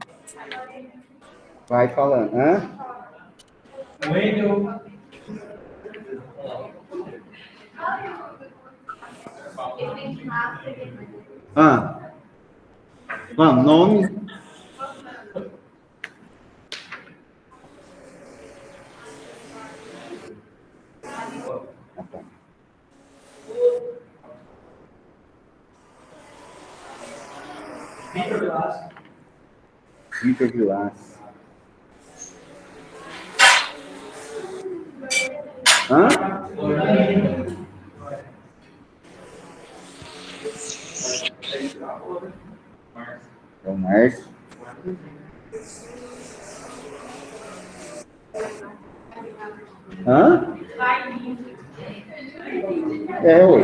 Vai falando. Hã? Wendel. Vamos, nome. Vitor Vilas. Vitor Vilas. Hã? É o Márcio. Hã? Oi.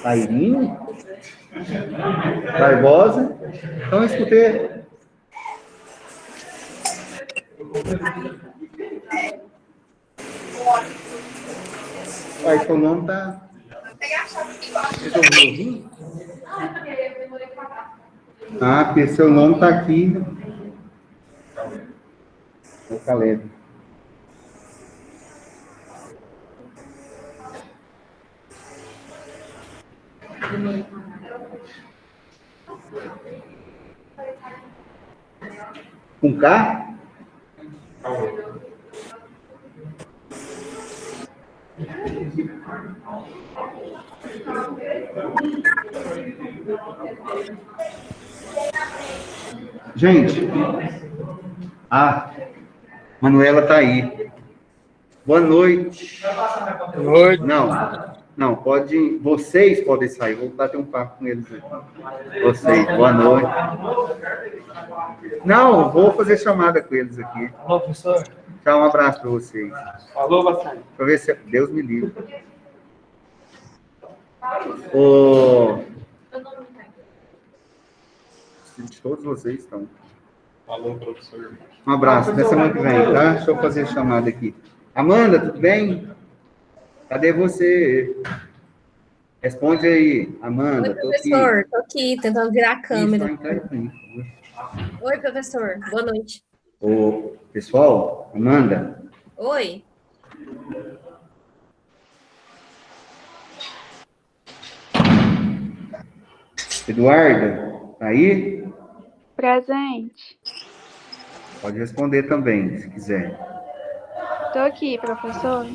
Airinho? Barbosa? Então, eu escutei. Pai, seu nome tá... Vocês ouviram ouvir? Ah, porque seu nome tá aqui. O Caleb. Com K? Gente, Manuela tá aí. Boa noite. Boa noite. Não, pode. Vocês podem sair. Vou bater um papo com eles aqui. Vocês, boa noite. Não, vou fazer chamada com eles aqui. Alô, professor. Tchau, um abraço para vocês. Alô, Bassani. Deixa eu ver se. Deus me livre. Todos vocês estão. Alô, professor. Um abraço. Até semana que vem, tá? Deixa eu fazer chamada aqui. Amanda, tudo bem? Cadê você? Responde aí, Amanda. Oi, professor. Tô aqui, tentando virar a câmera. Isso, Oi, professor. Boa noite. Ô, pessoal, Amanda. Oi. Eduarda, tá aí? Presente. Pode responder também, se quiser. Tô aqui, professor.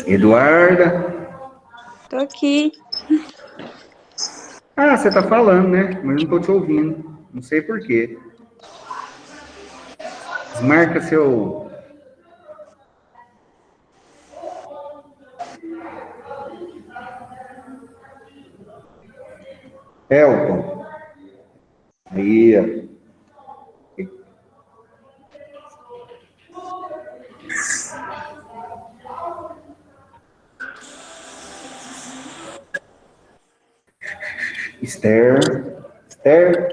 Eduarda. Tô aqui. Ah, você tá falando, né? Mas não tô te ouvindo. Não sei por quê. Desmarca seu... Elton. Aí. Esther. Esther.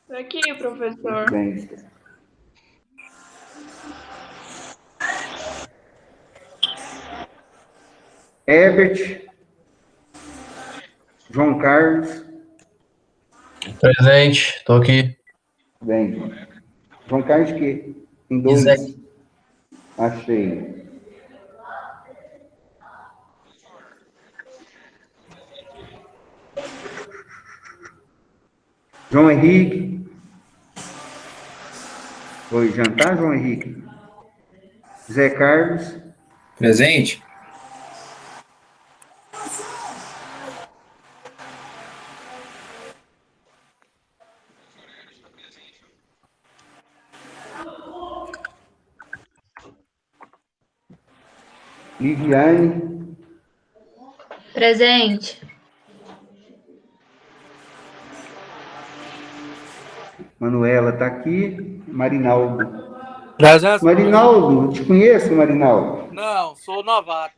Tô aqui, professor. Bem, Esther. Herbert. João Carlos. Presente, tô aqui. Bem. João Carlos que tem dois. Isaac. Achei. João Henrique. Foi jantar, João Henrique? Zé Carlos. Presente. Liviane. Presente. Manuela está aqui. Marinaldo. Presente. Marinaldo, te conheço, Marinaldo. Não, sou novato.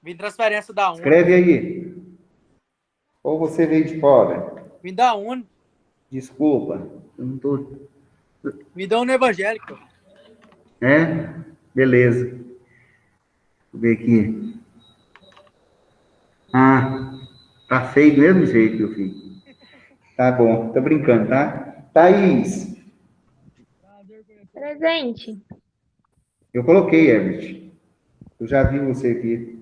Vim transferência da UNE. Escreve aí. Ou você veio de fora? Vim da UNE. Desculpa. Eu não tô... Me deu um evangélico. É? Beleza. Deixa eu ver aqui. Ah, tá feio do mesmo jeito, meu filho. Tá bom, tô brincando, tá? Thaís. Presente. Eu coloquei, Herbert. Eu já vi você aqui.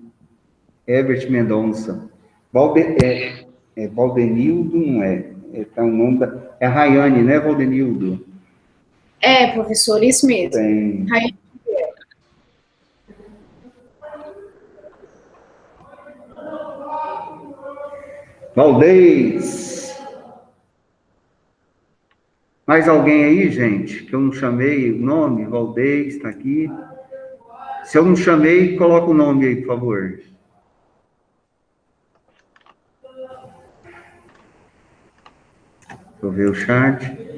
Herbert Mendonça. Valdenildo, não é? Tá o nome da... É a Rayane, né, Valdenildo? É, professor, isso mesmo. Tem... Aí, Valdez. Mais alguém aí, gente, que eu não chamei o nome? Valdez, está aqui. Se eu não chamei, coloca o nome aí, por favor. Deixa eu ver o chat.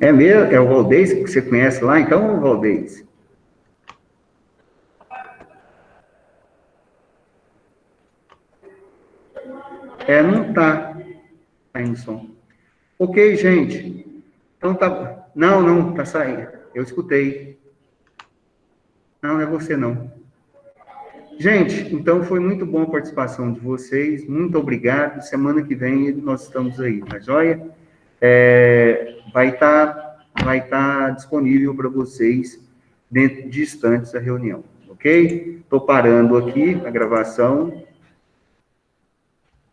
É mesmo? É o Valdez que você conhece lá? Então, Valdez. Não tá. Tá indo som. Ok, gente. Então tá. Não, tá saindo. Eu escutei. Não é você, não. Gente, então foi muito bom a participação de vocês. Muito obrigado. Semana que vem nós estamos aí, tá joia? Vai estar disponível para vocês dentro de instantes a reunião, ok? Estou parando aqui a gravação.